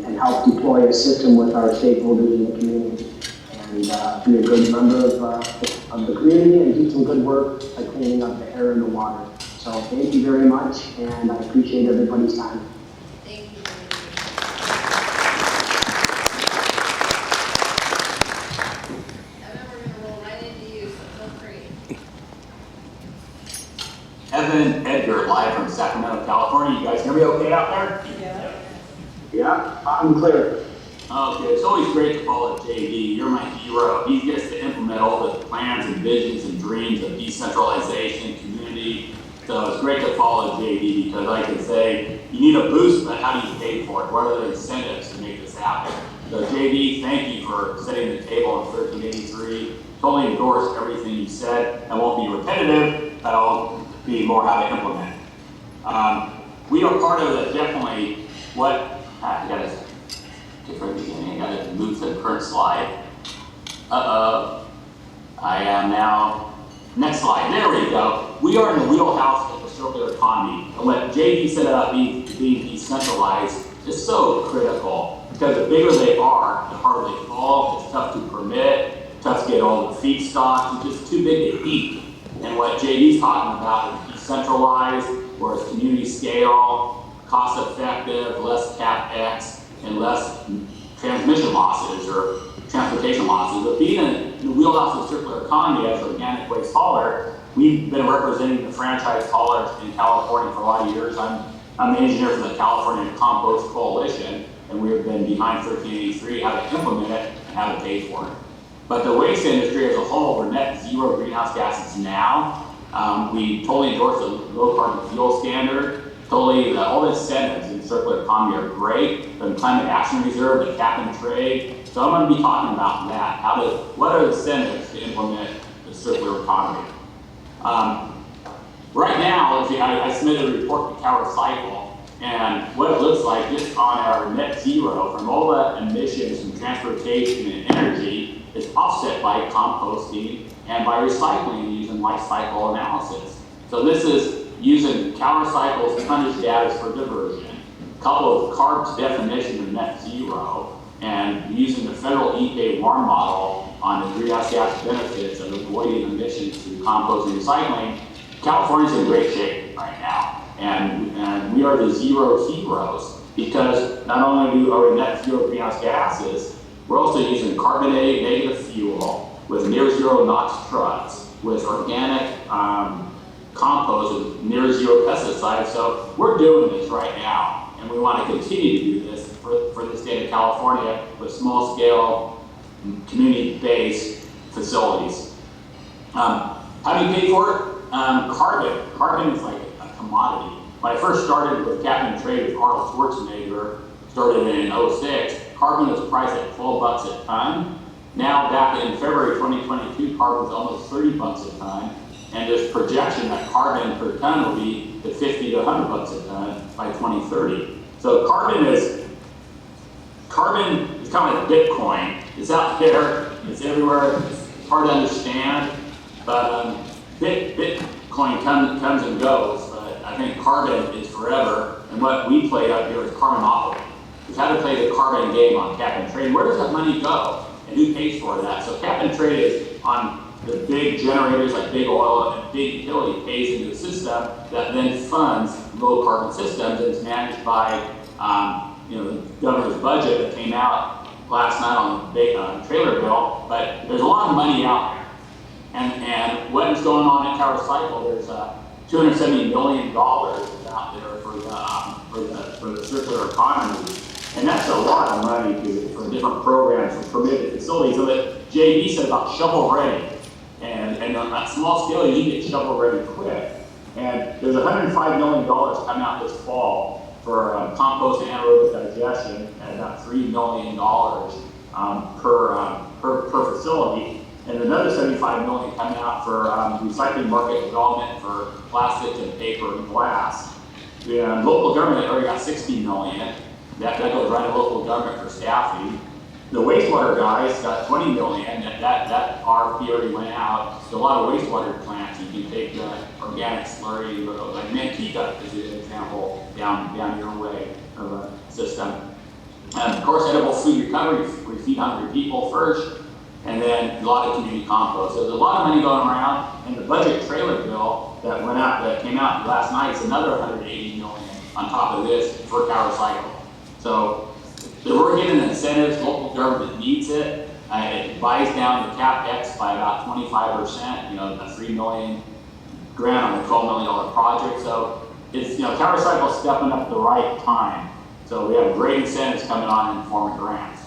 and help deploy a system with our stakeholders in the community. And be a good member of the community and do some good work by cleaning up the air and the water. So thank you very much, and I appreciate everybody's time. Thank you. And then we're going to roll right into you, so feel free. Evan Edgar, live from Sacramento, California. You guys hear me okay out there? Yeah. Yeah, I'm clear. Okay, it's always great to follow JD. You're my hero. He gets to implement all the plans and visions and dreams of decentralization, community. So it's great to follow JD because I can say, you need a boost, but how do you pay for it? What are the incentives to make this happen? So JD, thank you for setting the table in 1383. Totally endorse everything you said. I won't be repetitive, but I'll be more how to implement. We are part of the definitely I got to get from the beginning. I got to move to the current slide. I am now. Next slide. There we go. We are in the wheelhouse of the circular economy. And what JD said about being decentralized is so critical because the bigger they are, the harder they fall. It's tough to permit, tough to get all the feedstocks. It's just too big to eat. And what JD's talking about is decentralized, where it's community scale, cost effective, less CapEx, and less transmission losses or transportation losses. But being in the wheelhouse of circular economy as organic waste hauler, we've been representing the franchise haulers in California for a lot of years. I'm the engineer for the California Compost Coalition, and we've been behind 1383, how to implement it and how to pay for it. But the waste industry as a whole, we're net zero greenhouse gases now. We totally endorse the low carbon fuel standard. Totally, all the incentives in circular economy are great. The Climate Action Reserve, the cap and trade. So I'm going to be talking about that. What are the incentives to implement the circular economy? Right now, I submitted a report to Tower Cycle, and what it looks like just on our net zero from all the emissions from transportation and energy is offset by composting and by recycling using life cycle analysis. So this is using Tower Cycle's tonnage data for diversion, coupled with CARB's definition of net zero, and using the federal EPA WARM model on the greenhouse gas benefits of avoiding emissions through compost and recycling, California's in great shape right now. And we are the zero heroes because not only are we net zero greenhouse gases, we're also using carbonated negative fuel with near zero NOx trucks, with organic compost with near zero pesticides. So we're doing this right now, and we want to continue to do this for the state of California with small scale, community-based facilities. How do you pay for it? Carbon. Carbon is like a commodity. When I first started with Cap and Trade with Arnold Schwarzenegger, started in 06, carbon was priced at $12 a ton. Now back in February 2022, carbon was almost $30 a ton. And there's projection that carbon per ton will be to $50 to $100 a ton by 2030. So carbon is kind of like Bitcoin. It's out there, it's everywhere, it's hard to understand. But Bitcoin comes and goes, but I think carbon is forever. And what we play up here is carbonopoly. We've had to play the carbon game on cap and trade. Where does that money go? And who pays for that? So cap and trade is on the big generators like big oil and big utility pays into the system that then funds low carbon systems, and it's managed by the governor's budget that came out last night on the big trailer bill, but there's a lot of money out there. And what is going on at Tower Cycle, there's $270 million out there for the circular economy. And that's a lot of money for different programs, for permitted facilities. So that JD said about shovel ready. And on that small scale, you need to get shovel ready quick. And there's $105 million coming out this fall for compost and anaerobic digestion, and about $3 million per facility. And another $75 million coming out for recycling market development for plastics and paper and glass. And local government already got $60 million. That goes right to local government for staffing. The wastewater guys got $20 million. That RFP already went out. There's a lot of wastewater plants. You can take organic slurry, like Manteca is an example down your way of a system. And of course, edible food recovery, we feed hungry people first, and then a lot of community compost. So there's a lot of money going around, and the budget trailer bill that came out last night is another $180 million on top of this for Tower Cycle. So we're getting incentives, local government needs it. It buys down the CapEx by about 25%, a $3 million grant on a $12 million project. So it's, Tower Cycle's stepping up at the right time. So we have great incentives coming on in the form of grants.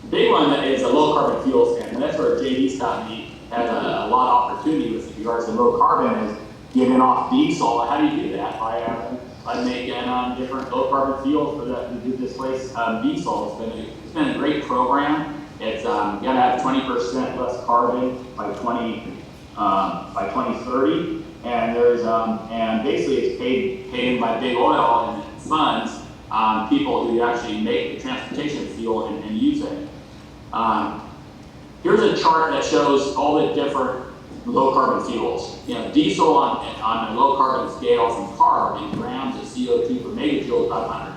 The big one is a low carbon fuel standard, and that's where JD's company has a lot of opportunity with regards to low carbon is getting off diesel. How do you do that? By making different low carbon fuels to displace diesel. It's been a great program. It's going to have 20% less carbon by 2030, and there's and basically it's paid by big oil and funds people who actually make the transportation fuel and use it. Here's a chart that shows all the different low carbon fuels. Diesel on a low carbon scale from CARB in grams of CO2 per megajoule is 500.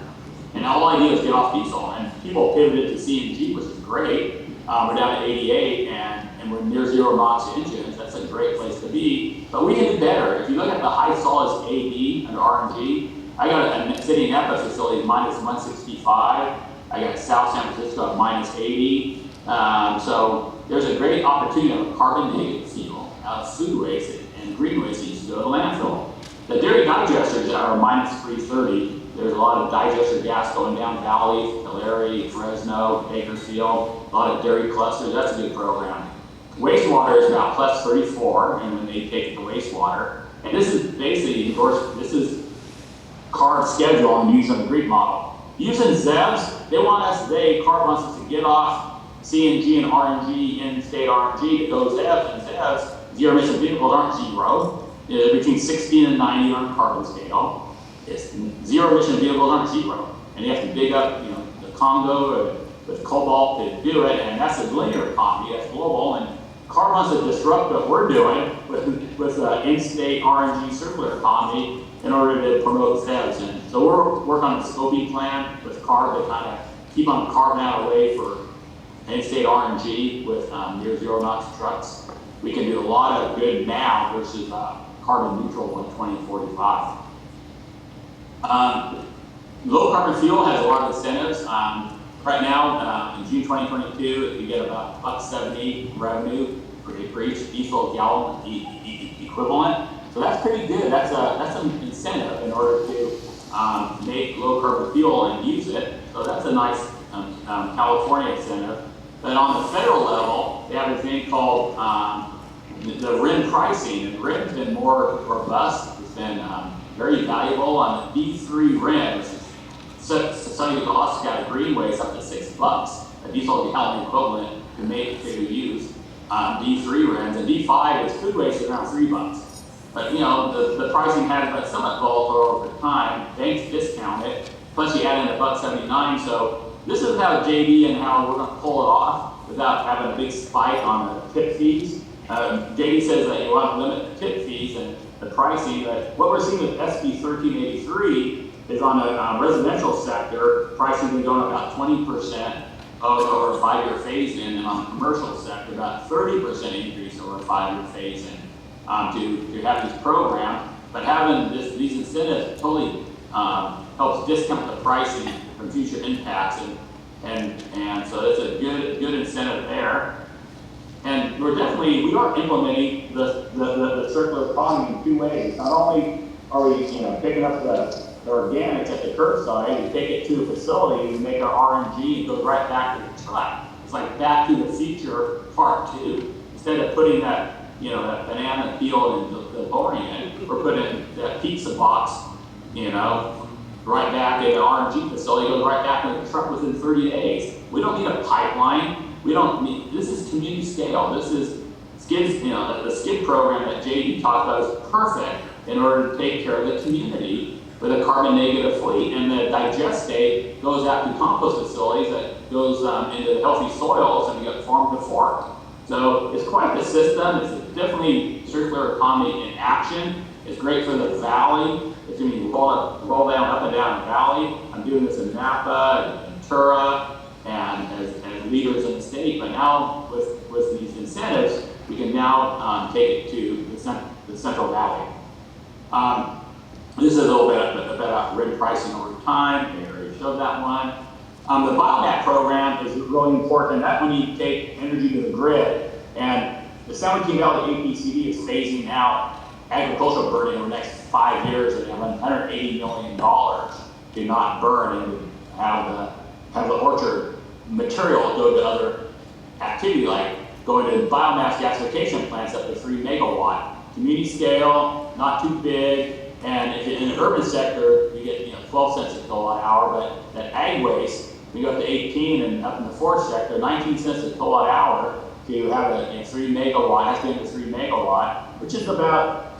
And the whole idea is get off diesel. And people pivoted to CNG, which is great. We're down to 88 and we're near zero NOx engines. That's a great place to be. But we can do better. If you look at the high solids AB and RNG, I got a city NEPA facility minus 165. I got South San Francisco at minus 80. So there's a great opportunity of a carbon negative fuel out of food waste and green waste that used to go to landfill. The dairy digesters are minus 330. There's a lot of digester gas going down Valley, Tulare, Fresno, Bakersfield, a lot of dairy clusters. That's a good program. Wastewater is about plus 34, and when they take the wastewater, and this is basically, of course, this is CARB schedule and using the Greek model. Using ZEVs, CARB wants us to get off CNG and RNG, in-state RNG, to go ZEVs, and ZEVs, zero emission vehicles aren't zero. Between 16 and 90 on a carbon scale. Zero emission vehicles aren't zero. And you have to dig up, the Congo with cobalt to do it, and that's a linear economy, that's global, and CARB wants to disrupt what we're doing with in-state RNG circular economy in order to promote ZEVs. And so we're working on a scoping plan with CARB to kind of keep on carving out a way for in-state RNG with near zero NOx trucks. We can do a lot of good now versus carbon neutral in 2045. Low carbon fuel has a lot of incentives. Right now, in June 2022, you get about $1.70 revenue for each diesel gallon equivalent. So that's pretty good. That's an incentive in order to make low carbon fuel and use it. So that's a nice California incentive. But on the federal level, they have a thing called the RIN pricing, and RIN's been more robust. It's been very valuable on the D3 RIN, which is something that also got a green waste up to $6. A diesel gallon equivalent to use D3 RINs, and D5 is food waste is around $3. But the pricing has been somewhat volatile over time. Banks discount it. Plus you add in $1.79. So this is how JD and how we're going to pull it off without having a big spike on the tip fees. JD says that you want to limit the tip fees and the pricing, but what we're seeing with SB 1383 is on the residential sector, pricing has been going about 20% over a 5-year phase-in, and on the commercial sector, about 30% increase over a 5-year phase-in to have this program. But having these incentives totally helps discount the pricing from future impacts. And And so that's a good incentive there. And we are implementing the circular economy in two ways. Not only are we, picking up the organics at the curbside, we take it to a facility, we make our RNG, and goes right back to the truck. It's like back to the future part two. Instead of putting that, that banana peel and pouring it, we're putting that pizza box, right back in the RNG facility, goes right back in the truck within 30 days. We don't need a pipeline. This is community scale. This is skids, the skid program that JD talked about is perfect in order to take care of the community with a carbon negative fleet. And the digestate goes out to compost facilities that goes into healthy soils and get farm to fork. So it's quite the system. It's definitely circular economy in action. It's great for the valley. It's going to be roll down up and down the valley. I'm doing this in Napa and Ventura and as leaders in the state. But now with these incentives, we can now take it to the Central Valley. This is a little bit about RIN pricing over time. They already showed that one. The biomat program is really important. That's when you take energy to the grid. And the San Joaquin Valley APCD is phasing out agricultural burning over the next 5 years, and they have $180 million to not burn and have the orchard material go to other activity, like going to biomass gasification plants up to 3 megawatt. Community scale, not too big, and if in the urban sector, you get 12 cents a kilowatt hour, but that ag waste, we go up to 18, and up in the forest sector, 19 cents a kilowatt hour to have a 3 megawatt, has to be 3 megawatt, which is about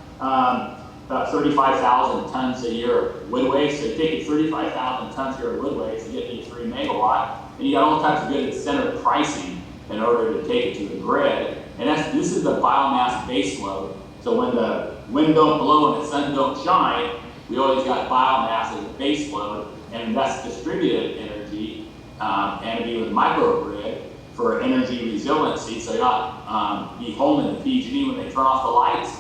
35,000 tons a year of wood waste. So you take 35,000 tons a year of wood waste, you get to 3 megawatt, and you got all types of good incentive pricing in order to take it to the grid. And this is the biomass base load. So when the wind don't blow and the sun don't shine, we always got biomass as a base load, and that's distributed energy, energy with microgrid for energy resiliency. So you're not beholden to PG&E when they turn off the lights.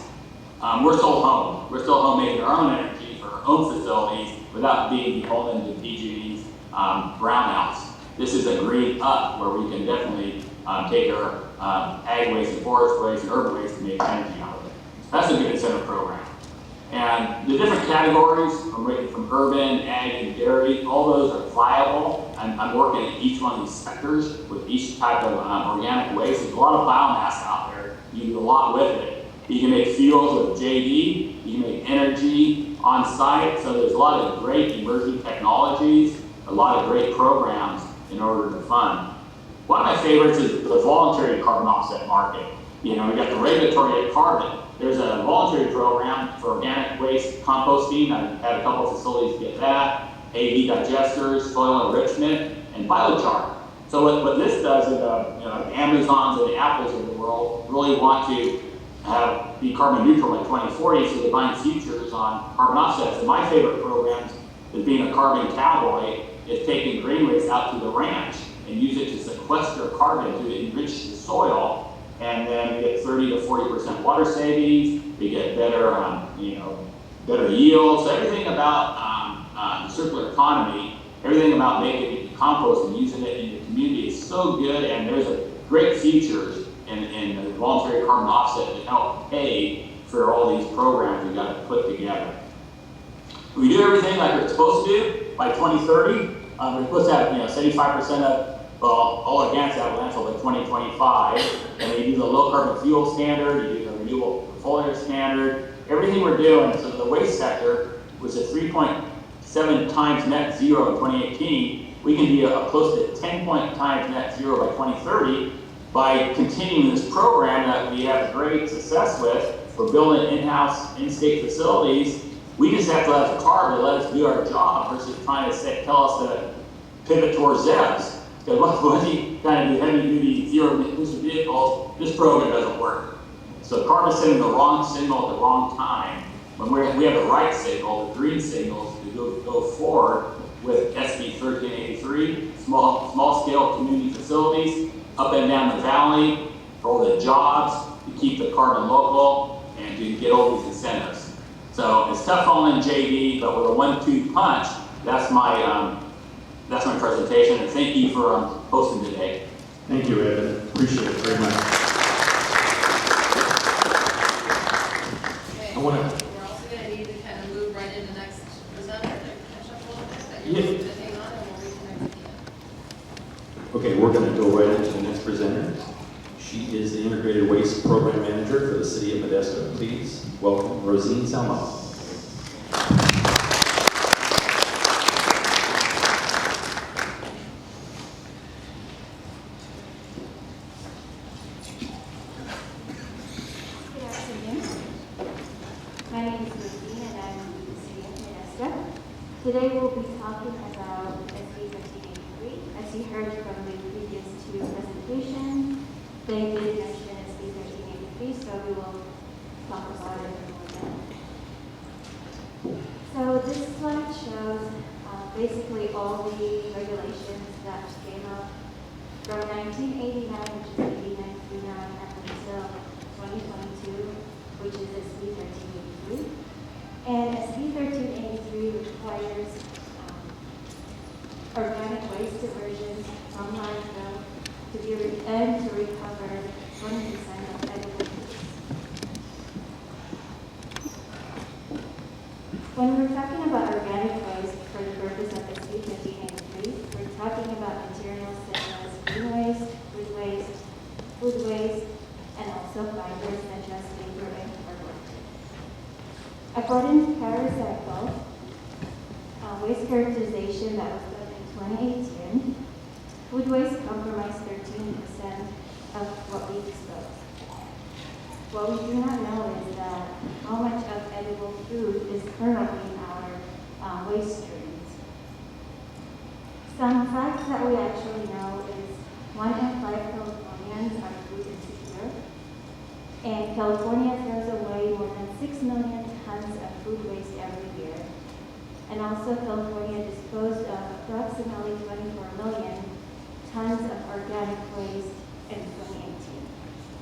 We're still home. We're still home making our own energy for our own facilities without being beholden to PG&E's brownouts. This is a green up where we can definitely take our ag waste and forest waste and urban waste and make energy out of it. That's a good incentive program. And the different categories from urban, ag, and dairy, all those are viable. I'm working in each one of these sectors with each type of organic waste. There's a lot of biomass out there. You can do a lot with it. You can make fuels with JD. You can make energy on site. So there's a lot of great emerging technologies, a lot of great programs in order to fund. One of my favorites is the voluntary carbon offset market. We got the regulatory at carbon. There's a voluntary program for organic waste composting. I've had a couple of facilities get that. AV digesters, soil enrichment, and biochar. So what this does is the Amazons and the Apples of the world really want to be carbon neutral by 2040, so they're buying futures on carbon offsets. And my favorite programs is being a carbon cowboy, is taking green waste out to the ranch and use it to sequester carbon to enrich the soil. And then we get 30 to 40% water savings. We get better, better yields. So everything about the circular economy, everything about making compost and using it in the community is so good. And there's a great futures in the voluntary carbon offset to help pay for all these programs we've got to put together. We do everything like we're supposed to do by 2030. We're supposed to have 75% of all organics out of landfill by 2025, and we do the low carbon fuel standard, you do the renewable portfolio standard, everything we're doing. So the waste sector was at 3.7 times net zero in 2018. We can be close to 10 times net zero by 2030 by continuing this program that we have great success with. We're building in-house, in-state facilities. We just have to have the CARB to let us do our job versus trying to tell us to pivot towards ZEVs. Because once you kind of do heavy-duty zero-emission vehicles, this program doesn't work. So CARB is sending the wrong signal at the wrong time. When we have the right signal, the green signals, to go forward with SB 1383, small-scale community facilities up and down the valley for all the jobs, to keep the carbon local, and to get all these incentives. So it's tough on JD, but with a 1-2 punch, that's my That's my presentation, and thank you for hosting today. Thank you, Evan. Appreciate it very much. I want to. We're also going to need to kind of move right into the next presenter to catch up a little bit. That Yeah. you're going to hang on and we'll reconnect at the end. Okay, we're going to go right into the next presenter. She is the Integrated Waste Program Manager for the City of Modesto. Please welcome Rosine Salmo. Good afternoon. My name is Rosine and I'm with the City of Modesto. Today we'll be talking about SB 1383. As you heard from the previous two presentations, they did mention SB 1383, so we will talk about it in more depth. So this slide shows basically all the regulations that came up from 1989, which is 89 up until 2022, which is SB 1383. And SB 1383 requires organic waste diversions from landfill to be and to recover 20% of edible foods. When we're talking about organic waste for the purpose of SB 1383, we're talking about materials such as green waste, food waste, and also fibers such as paper and cardboard. According to Charter Rebates, waste characterization that was done in 2018, food waste comprised 13% of what we dispose. What we do not know is that how much of edible food is currently in our waste streams. Some facts that we actually know is 1 in 5 Californians are food insecure, and California throws away more than 6 million tons of food waste every year. And also California disposed of approximately 24 million tons of organic waste in 2018.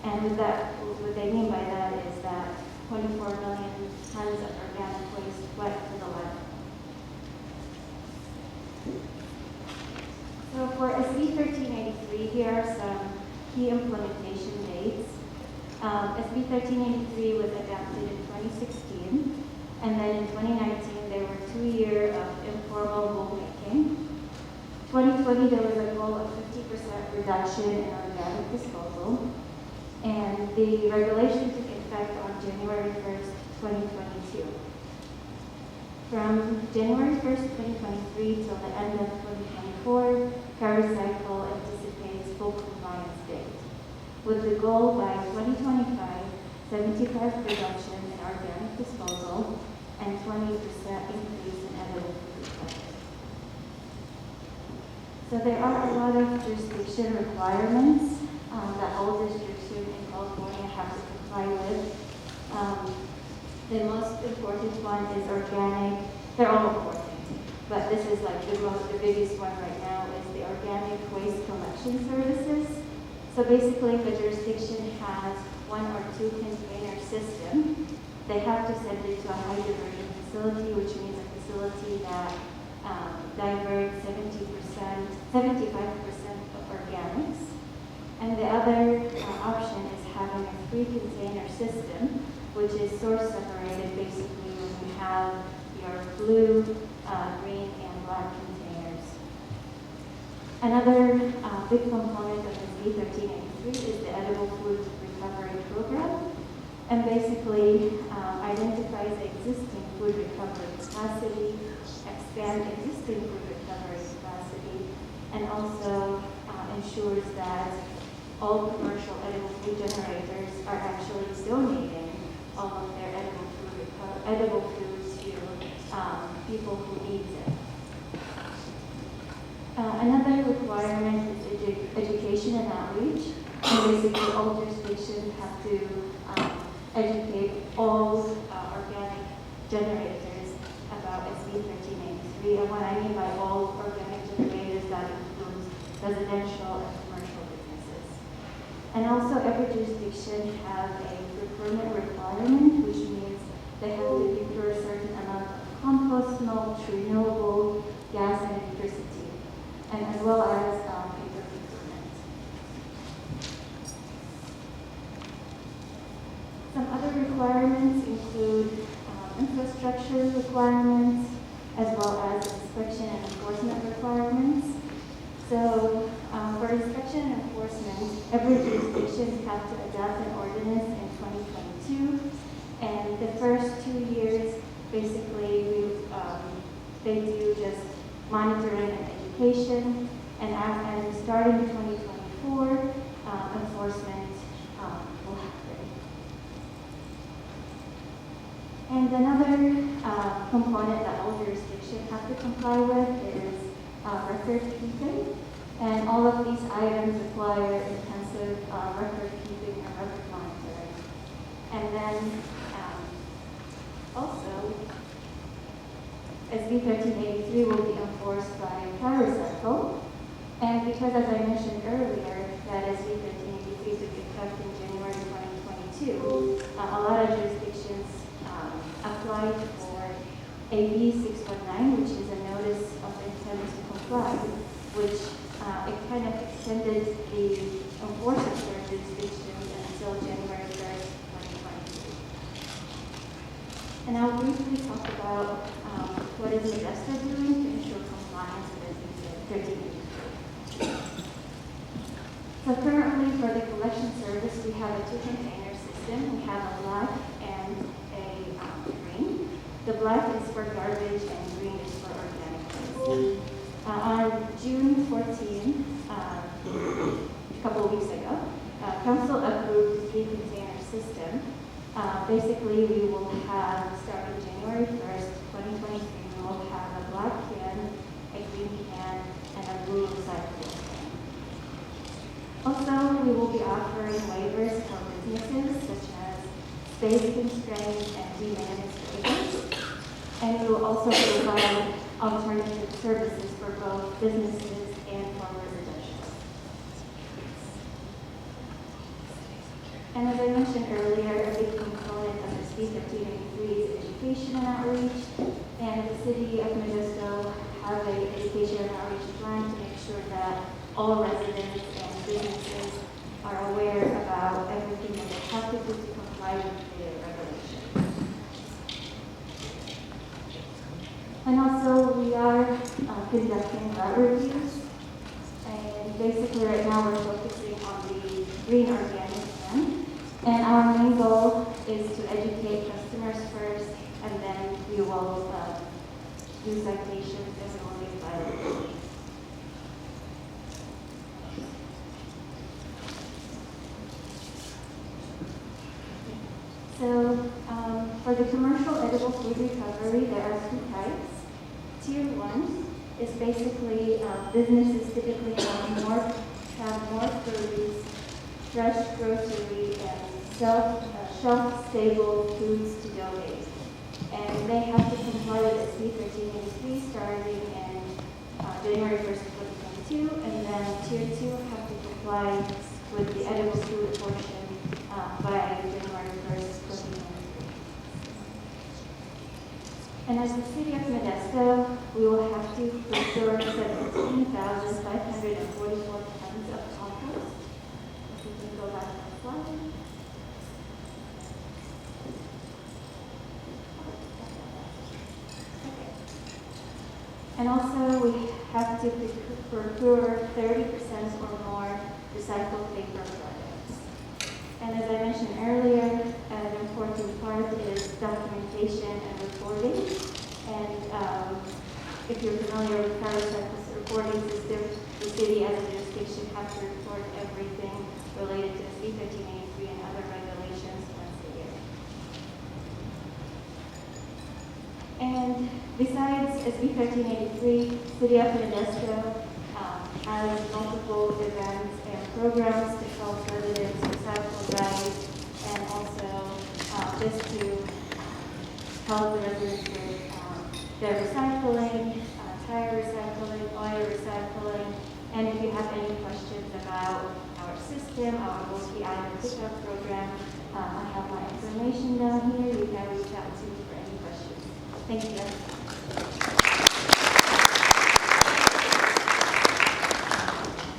And with that, what they mean by that is that 24 million tons of organic waste went to the landfill. So for SB 1383, here are some key implementation dates. SB 1383 was adopted in 2016, and then in 2019 there were 2 years of informal rulemaking. 2020 there was a goal of 50% reduction in organic disposal, and the regulation took effect on January 1st, 2022. From January 1st, 2023 till the end of 2024, Cycle anticipates full compliance date, with the goal by 2025, 75% reduction in organic disposal and 20% increase in edible food recovery. So there are a lot of jurisdiction requirements that all jurisdictions in California have to comply with. The most important one is organic. They're all important, but this is like the biggest one right now is the organic waste collection services. So basically, if a jurisdiction has 1 or 2 container system, they have to send it to a high diversion facility, which means a facility that diverts 75% of organics. And the other option is having a 3-container system, which is source separated basically when you have your blue, green, and black containers. Another big component of SB 1383 is the edible food recovery program, and basically identifies existing food recovery capacity, expand existing food recovery capacity, and also ensures that all commercial edible food generators are actually donating all of their edible food to people who need it. Another requirement is education and outreach. And basically, all jurisdictions have to educate all organic generators about SB 1383. And what I mean by all organic generators, that includes residential and commercial businesses. And also, every jurisdiction has a procurement requirement, which means they have to procure a certain amount of compost mulch, renewable gas, and electricity. and as well as paper procurement. Some other requirements include infrastructure requirements, as well as inspection and enforcement requirements. So for inspection and enforcement, every jurisdiction has to adopt an ordinance in 2022. And the first 2 years, basically, they do just monitoring and education. And starting in 2024, enforcement will happen. And another component that all jurisdictions have to comply with is record keeping. And all of these items require intensive record keeping and record monitoring. And then also, SB 1383 will be enforced by Recycle. And because, as I mentioned earlier, that SB 1383 took effect in January 2022, a lot of jurisdictions applied for AB 619, which is a notice of intent to comply, which it kind of extended the enforcement for jurisdictions until January 1st, 2022. And I'll briefly talk about what is Modesto doing to ensure compliance with SB 1383. So currently for the collection service, we have a 2-container system. We have a black and a green. The black is for garbage and green is for organic waste. On June 14, a couple of weeks ago, Council approved the 3-container system. Basically, we will have, starting January 1st, 2023, we will have a black can, a green can, and a blue recyclable can. Also, we will be offering waivers for businesses such as space constraints and de minimis waivers. And we will also provide alternative services for both businesses and for residential. And as I mentioned earlier, a big component of SB 1383 is education and outreach. And the city of Modesto have an education and outreach plan to make sure that all residents and businesses are aware about everything that they have to do to comply with the regulations. And also, we are conducting route reviews. And basically, right now, we're focusing on the green organic can. And our main goal is to educate customers first, and then we will do citations and we will give violations. So, for the commercial edible food recovery, there are 2 types. Tier 1 is basically businesses typically have more produce, fresh grocery, and shelf-stable foods to donate. And they have to comply with SB 1383 starting in January 1st, 2022, and then Tier 2 have to comply with the edible food portion by January 1st, 2023. And as the city of Modesto, we will have to procure 17,544 tons of compost. If we can go back to the slide. And also, we have to procure 30% or more recycled paper products. And as I mentioned earlier, an important part is documentation and reporting. And if you're familiar with Charter reporting system, the city as a jurisdiction has to report everything related to SB 1383 and other regulations once a year. And besides SB 1383, City of Modesto has multiple events and programs to help residents recycle rights, and also just to help the residents with their recycling, tire recycling, oil recycling. And if you have any questions about our system, our multi-item pickup program, I have my information down here. You can reach out to me for any questions. Thank you.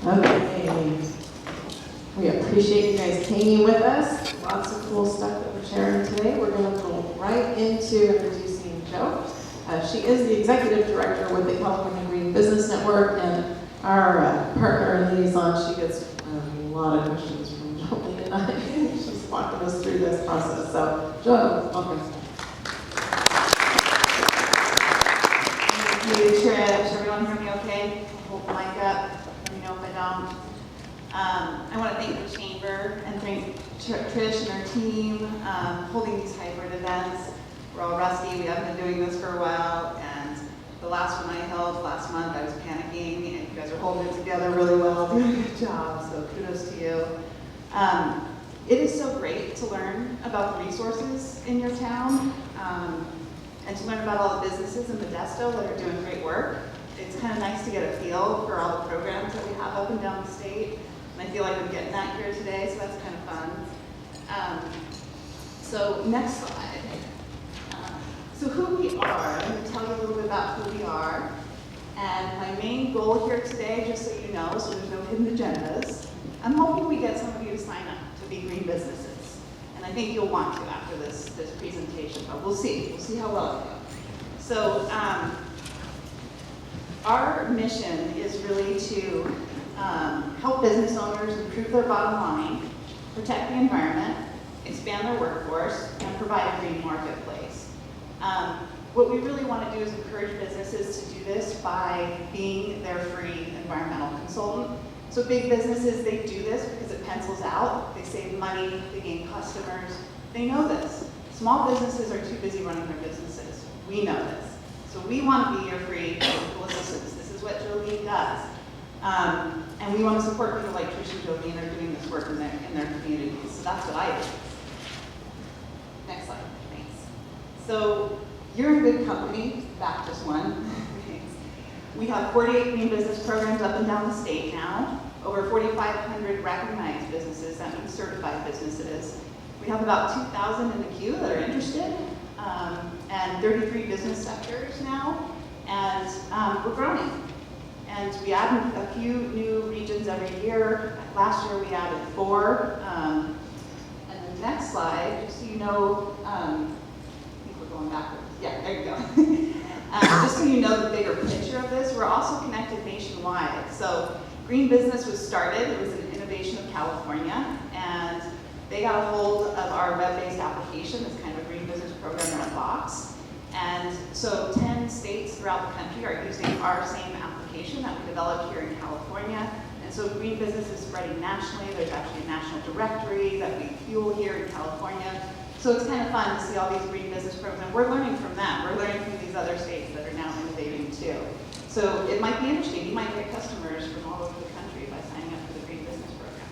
Okay. We appreciate you guys hanging with us. Lots of cool stuff that we're sharing today. We're going to go right into introducing Jo. She is the executive director with the California Green Business Network and our partner and liaison. She gets a lot of questions from Jolene and I. She's walking us through this process. So, Jo, welcome. Thank you, Trish. Everyone hear me okay? Hold the mic up. Let me know if I don't. I want to thank the Chamber and thank Trish and her team holding these hybrid events. We're all rusty. We haven't been doing this for a while, and the last one I held last month, I was panicking, and you guys are holding it together really well, doing a good job, so kudos to you. It is so great to learn about the resources in your town, and to learn about all the businesses in Modesto that are doing great work. It's kind of nice to get a feel for all the programs that we have up and down the state. And I feel like I'm getting that here today, so that's kind of fun. So next slide. So who we are, I'm going to tell you a little bit about who we are. And my main goal here today, just so you know, so there's no hidden agendas, I'm hoping we get some of you to sign up to be green businesses. And I think you'll want to after this presentation, but we'll see. We'll see how well it goes. So our mission is really to help business owners improve their bottom line, protect the environment, expand their workforce, and provide a green marketplace. What we really want to do is encourage businesses to do this by being their free environmental consultant. So big businesses, they do this because it pencils out. They save money, they gain customers. They know this. Small businesses are too busy running their businesses. We know this. So we want to be your free technical assistants. This is what Jolene does. And we want to support people like Trish and Jolene are doing this work in their communities. So that's what I do. Next slide, thanks. So you're in good company, back just one. We have 48 green business programs up and down the state now, over 4,500 recognized businesses, that means certified businesses. We have about 2,000 in the queue that are interested, and 33 business sectors now, and we're growing. And we add a few new regions every year. Last year we added 4. And the next slide, just so you know, I think we're going backwards. Yeah, there you go. Just so you know the bigger picture of this, we're also connected nationwide. So Green Business was started, it was an innovation of California, and they got a hold of our web-based application. It's kind of a green business program in a box. And so 10 states throughout the country are using our same application that we developed here in California. And so green business is spreading nationally. There's actually a national directory that we fuel here in California. So it's kind of fun to see all these green business programs. We're learning from them. We're learning from these other states that are now innovating too. So it might be interesting. You might get customers from all over the country by signing up for the green business program.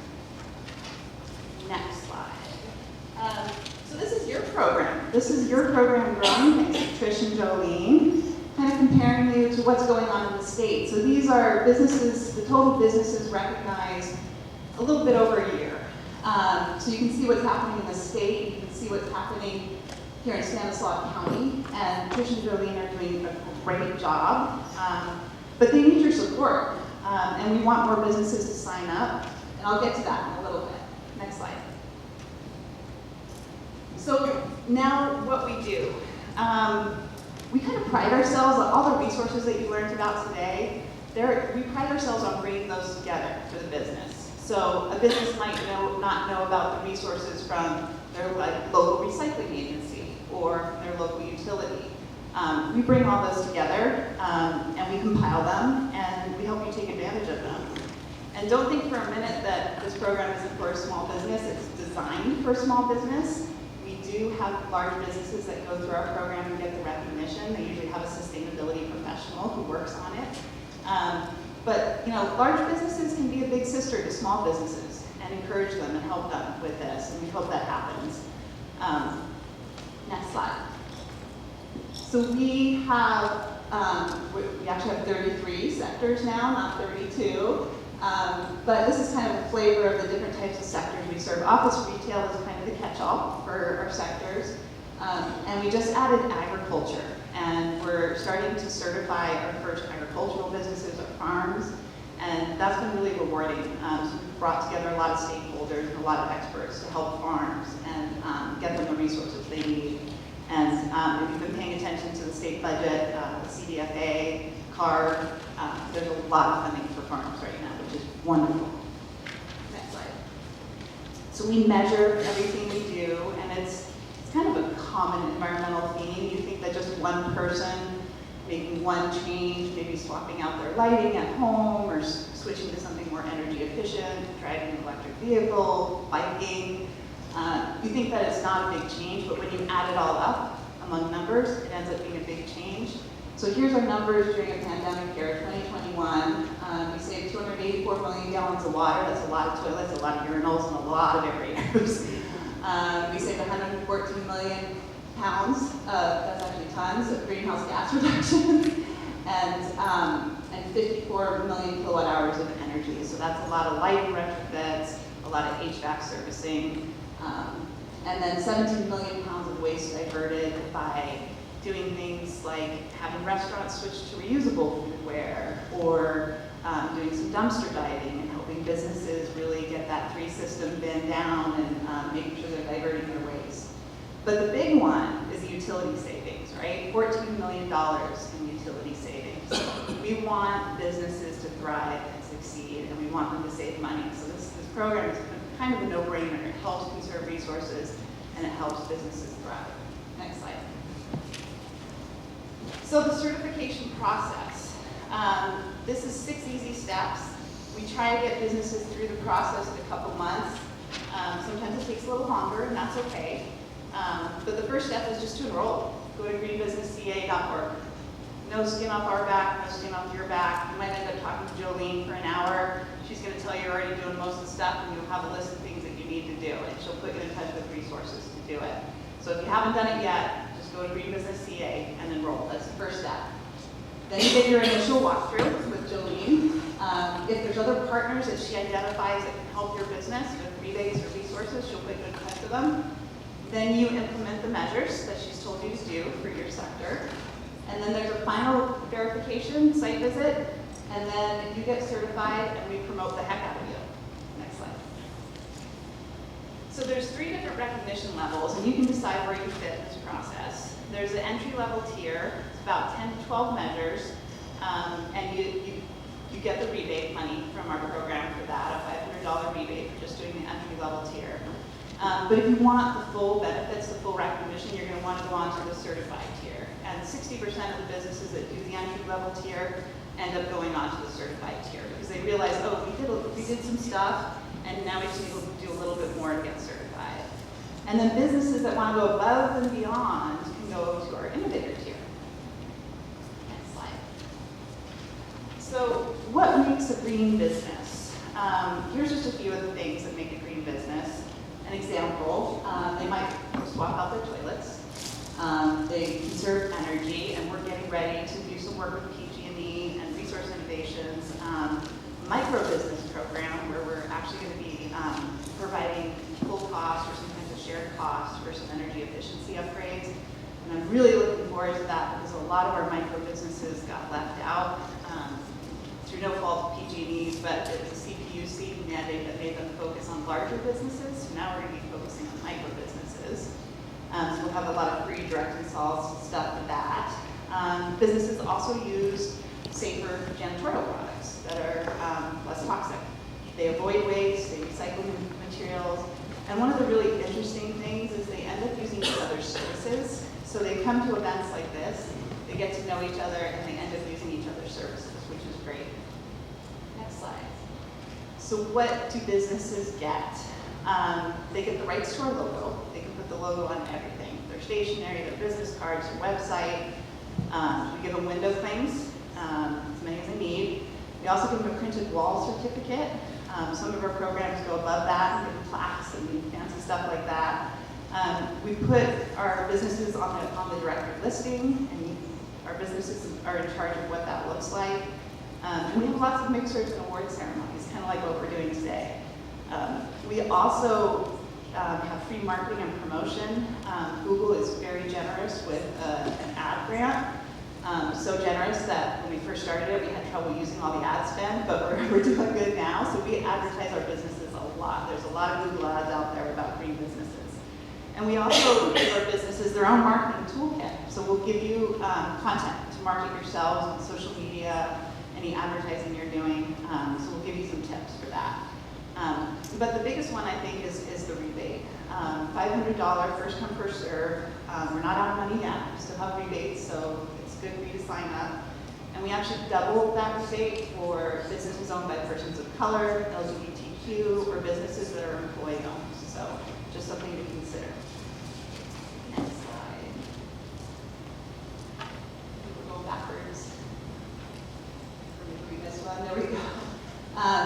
Next slide. So this is your program. This is your program growing, thanks to Trish and Jolene, kind of comparing you to what's going on in the state. So these are businesses, the total businesses recognized a little bit over a year. So you can see what's happening in the state, you can see what's happening here in Stanislaus County, and Trish and Jolene are doing a great job, but they need your support, and we want more businesses to sign up, and I'll get to that in a little bit. Next slide. So now what we do, we kind of pride ourselves on all the resources that you learned about today. We pride ourselves on bringing those together for the business. So a business might not know about the resources from their local recycling agency or their local utility. We bring all those together and we compile them and we help you take advantage of them. And don't think for a minute that this program isn't for a small business. It's designed for small business. We do have large businesses that go through our program and get the recognition. They usually have a sustainability professional who works on it. But large businesses can be a big sister to small businesses and encourage them and help them with this, and we hope that happens. Next slide. So we have, we actually have 33 sectors now, not 32. But this is kind of a flavor of the different types of sectors we serve. Office retail is kind of the catch-all for our sectors. And we just added agriculture. And we're starting to certify our first agricultural businesses or farms. And that's been really rewarding. So we've brought together a lot of stakeholders and a lot of experts to help farms and get them the resources they need. And if you've been paying attention to the state budget, the CDFA, CARB, there's a lot of funding for farms right now, which is wonderful. Next slide. So we measure everything we do, and it's kind of a common environmental theme. You think that just one person making one change, maybe swapping out their lighting at home or switching to something more energy efficient, driving an electric vehicle, biking. You think that it's not a big change, but when you add it all up among numbers, it ends up being a big change. So here's our numbers during a pandemic year, 2021. We saved 284 million gallons of water. That's a lot of toilets, a lot of urinals, and a lot of aerators. We saved 114 million pounds, that's actually tons, of greenhouse gas reduction, and 54 million kilowatt hours of energy. So that's a lot of lighting retrofits, a lot of HVAC servicing, and then 17 million pounds of waste diverted by doing things like having restaurants switch to reusable foodware, or doing some dumpster diving and helping businesses really get that 3-system bin down and making sure they're diverting their waste. But the big one is the utility savings, right? $14 million in utility savings. We want businesses to thrive and succeed, and we want them to save money. So this program is kind of a no-brainer. It helps conserve resources, and it helps businesses thrive. Next slide. So the certification process. This is 6 easy steps. We try to get businesses through the process in a couple months. Sometimes it takes a little longer, and that's okay. But the first step is just to enroll. Go to greenbusinessca.org. No skin off our back, no skin off your back. You might end up talking to Jolene for an hour. She's going to tell you you're already doing most of the stuff, and you'll have a list of things that you need to do, and she'll put you in touch with resources to do it. So if you haven't done it yet, just go to greenbusinessca and enroll. That's the first step. Then you get your initial walkthrough with Jolene. If there's other partners that she identifies that can help your business with rebates or resources, she'll put you in touch with them. Then you implement the measures that she's told you to do for your sector. And then there's a final verification site visit, and then you get certified and we promote the heck out of you. Next slide. So there's 3 different recognition levels, and you can decide where you fit in this process. There's the entry-level tier. It's about 10 to 12 measures, and you get the rebate money from our program for that, a $500 rebate for just doing the entry-level tier. But if you want the full benefits, the full recognition, you're going to want to go on to the certified tier. And 60% of the businesses that do the entry-level tier end up going on to the certified tier because they realize, oh, we did some stuff, and now we just need to do a little bit more to get certified. And then businesses that want to go above and beyond can go to our innovator tier. Next slide. So what makes a green business? Here's just a few of the things that make a green business. An example, they might swap out their toilets. They conserve energy, and we're getting ready to do some work with PG&E and Resource Innovations, micro-business program where we're actually going to be providing full cost or sometimes a shared cost for some energy efficiency upgrades. And I'm really looking forward to that because a lot of our micro-businesses got left out through no fault of PG&E's, but it's a CPUC mandate that made them focus on larger businesses. So now we're going to be focusing on micro-businesses. So we'll have a lot of free direct installs stuff for that. Businesses also use safer janitorial products that are less toxic. They avoid waste, they recycle materials, and one of the really interesting things is they end up using each other's services. So they come to events like this, they get to know each other, and they end up using each other's services, which is great. Next slide. So what do businesses get? They get the rights to our logo. They can put the logo on everything. Their stationery, their business cards, their website. We give them window claims, as many as they need. We also give them a printed wall certificate. Some of our programs go above that and give them plaques and fancy stuff like that. We put our businesses on the directory listing, and our businesses are in charge of what that looks like. And we have lots of mixers and award ceremonies, kind of like what we're doing today. We also have free marketing and promotion. Google is very generous with an ad grant So generous that when we first started it, we had trouble using all the ad spend, but we're doing good now. So we advertise our businesses a lot. There's a lot of Google ads out there about green businesses. And we also give our businesses their own marketing toolkit. So we'll give you content to market yourselves on social media, any advertising you're doing. So we'll give you some tips for that. But the biggest one, I think, is the rebate. $500, first come, first serve. We're not out of money yet. We still have rebates, so it's good for you to sign up. And we actually doubled that rebate for businesses owned by persons of color, LGBTQ, or businesses that are employee-owned. So just something to consider. Next slide. We'll go backwards. Read this one. There we go.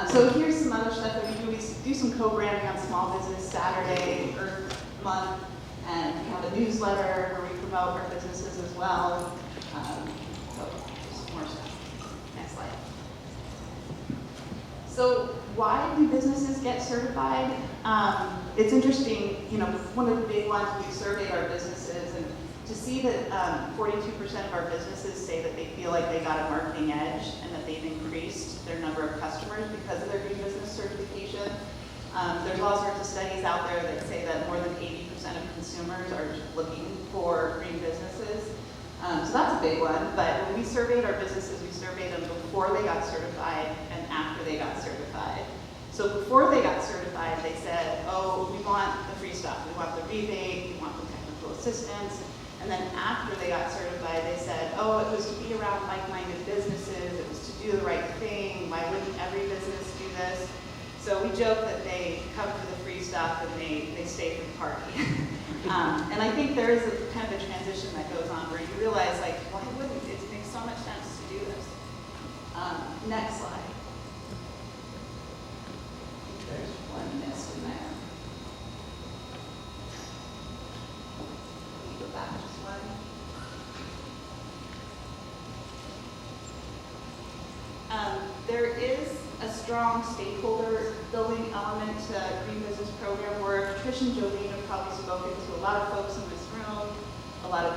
So here's some other stuff that we do. We do some co-branding on Small Business Saturday, Earth Month, and we have a newsletter where we promote our businesses as well. So just more stuff. Next slide. So why do businesses get certified? It's interesting, one of the big ones, we surveyed our businesses, and to see that 42% of our businesses say that they feel like they got a marketing edge and that they've increased their number of customers because of their green business certification. There's all sorts of studies out there that say that more than 80% of consumers are looking for green businesses. So that's a big one, but when we surveyed our businesses, we surveyed them before they got certified and after they got certified. So before they got certified, they said, oh, we want the free stuff. We want the rebate, we want the technical assistance. And then after they got certified, they said, oh, it was to be around like-minded businesses, it was to do the right thing, why wouldn't every business do this? So we joke that they come for the free stuff and they stay for the party. And I think there is a kind of a transition that goes on where you realize, like, why wouldn't it make so much sense to do this? Next slide. There's one missed in there. Can you go back just one? There is a strong stakeholder building element to Green Business Program work. Trish and Jolene have probably spoken to a lot of folks in this room, a lot of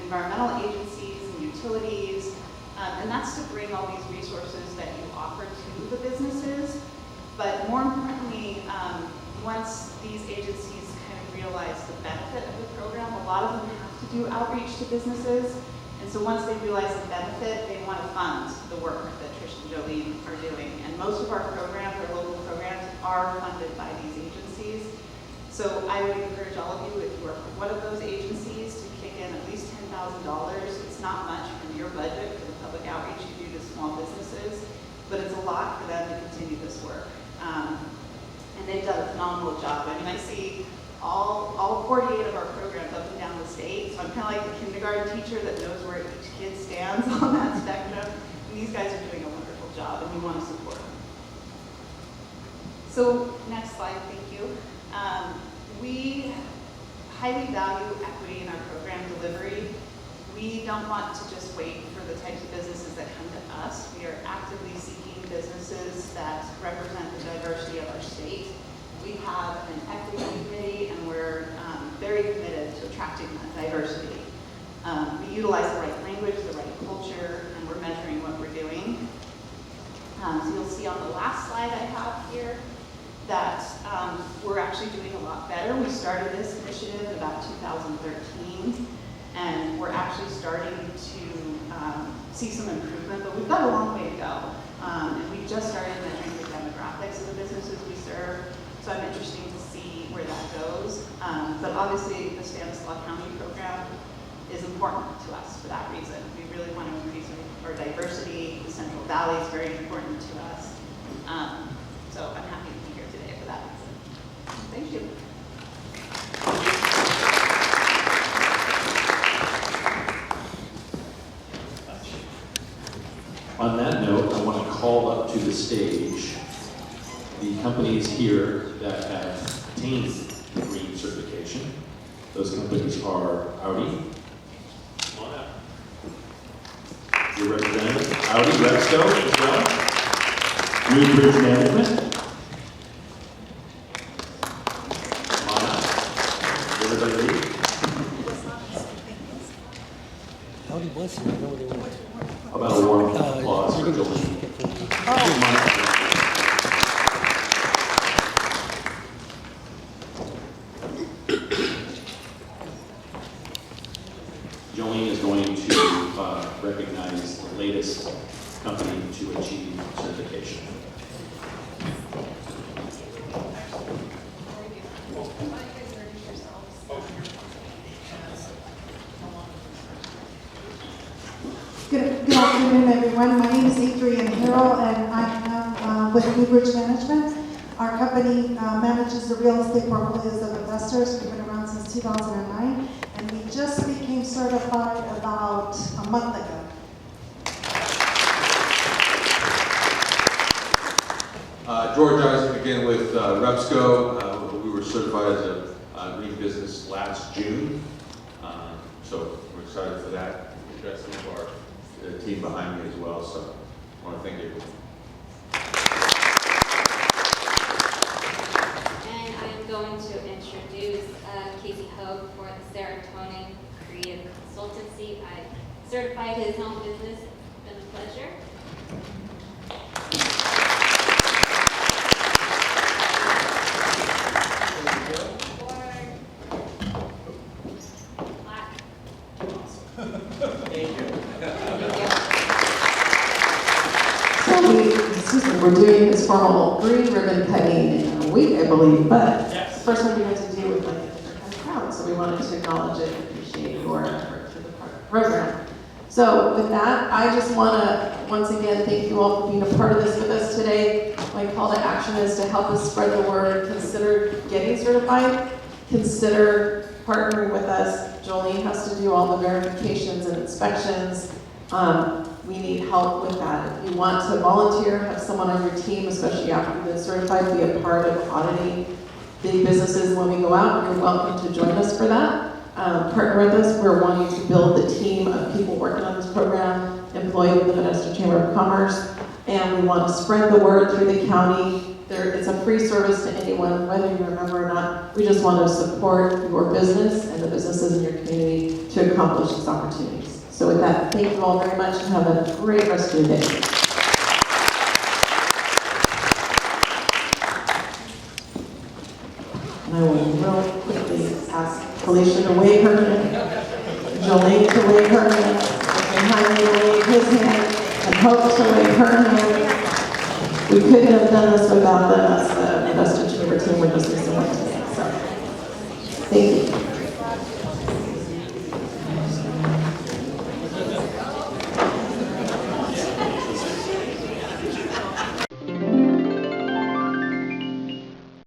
environmental agencies and utilities, and that's to bring all these resources that you offer to the businesses. But more importantly, once these agencies kind of realize the benefit of the program, a lot of them have to do outreach to businesses. And so once they realize the benefit, they want to fund the work that Trish and Jolene are doing. And most of our programs, our local programs, are funded by these agencies. So I would encourage all of you, if you work with one of those agencies, to kick in at least $10,000. It's not much from your budget for the public outreach you do to small businesses, but it's a lot for them to continue this work. And they've done a phenomenal job. I mean, I see all 48 of our programs up and down the state. So I'm kind of like the kindergarten teacher that knows where each kid stands on that spectrum. And these guys are doing a wonderful job, and we want to support them. So next slide, thank you. We highly value equity in our program delivery. We don't want to just wait for the types of businesses that come to us. We are actively seeking businesses that represent the diversity of our state. We have an equity committee, and we're very committed to attracting that diversity. We utilize the right language, the right culture, and we're measuring what we're doing. So you'll see on the last slide I have here that we're actually doing a lot better. We started this initiative in about 2013, and we're actually starting to see some improvement, but we've got a long way to go. And we just started measuring the demographics of the businesses we serve. So I'm interested to see where that goes. But obviously the Stanislaus County program is important to us for that reason. We really want to increase our diversity. The Central Valley is very important to us. So I'm happy to be here today for that reason. Thank you. On that note, I want to call up to the stage the companies here that have attained the green certification. Those companies are Audi. Come on up. Your representative, Audi, Repsco as well. New Bridge Management. Come on up. Everybody leave. How do About a warm applause for Jolene. Jolene is going to recognize the latest company to achieve certification. Good afternoon, everyone. My name is Adrian Harrell, and I am with Bbh Management. Our company manages the real estate portfolios of investors. We've been around since 2009, and we just became certified about a month ago. George Isaac again with Repsco. We were certified as a green business last June, so we're excited for that. We've got some of our team behind me as well, so I want to thank everyone. And I am going to introduce Casey Hogue for the Serotonin Creative Consultancy. I certified his home business. It's been a pleasure. We're doing his formal green ribbon cutting in a week, I believe, but first one we had to do with like a different kind of crowd, so we wanted to acknowledge it and appreciate your effort through the program. So with that, I just want to once again thank you all for being a part of this with us today. My call to action is to help us spread the word. Consider getting certified. Consider partnering with us. Jolene has to do all the verifications and inspections. We need help with that. If you want to volunteer, have someone on your team, especially after you've been certified, be a part of auditing big businesses when we go out, you're welcome to join us for that. Partner with us. We're wanting to build the team of people working on this program, employed with the Modesto Chamber of Commerce, and we want to spread the word through the county. It's a free service to anyone, whether you remember or not. We just want to support your business and the businesses in your community to accomplish these opportunities. So with that, thank you all very much and have a great rest of your day. And I will really quickly ask Felicia to wave her hand, Jolene to wave her hand, and Jaime to wave his hand, and Hope to wave her hand. We couldn't have done this without them as the Modesto Chamber team. We're just missing one today. So, thank you.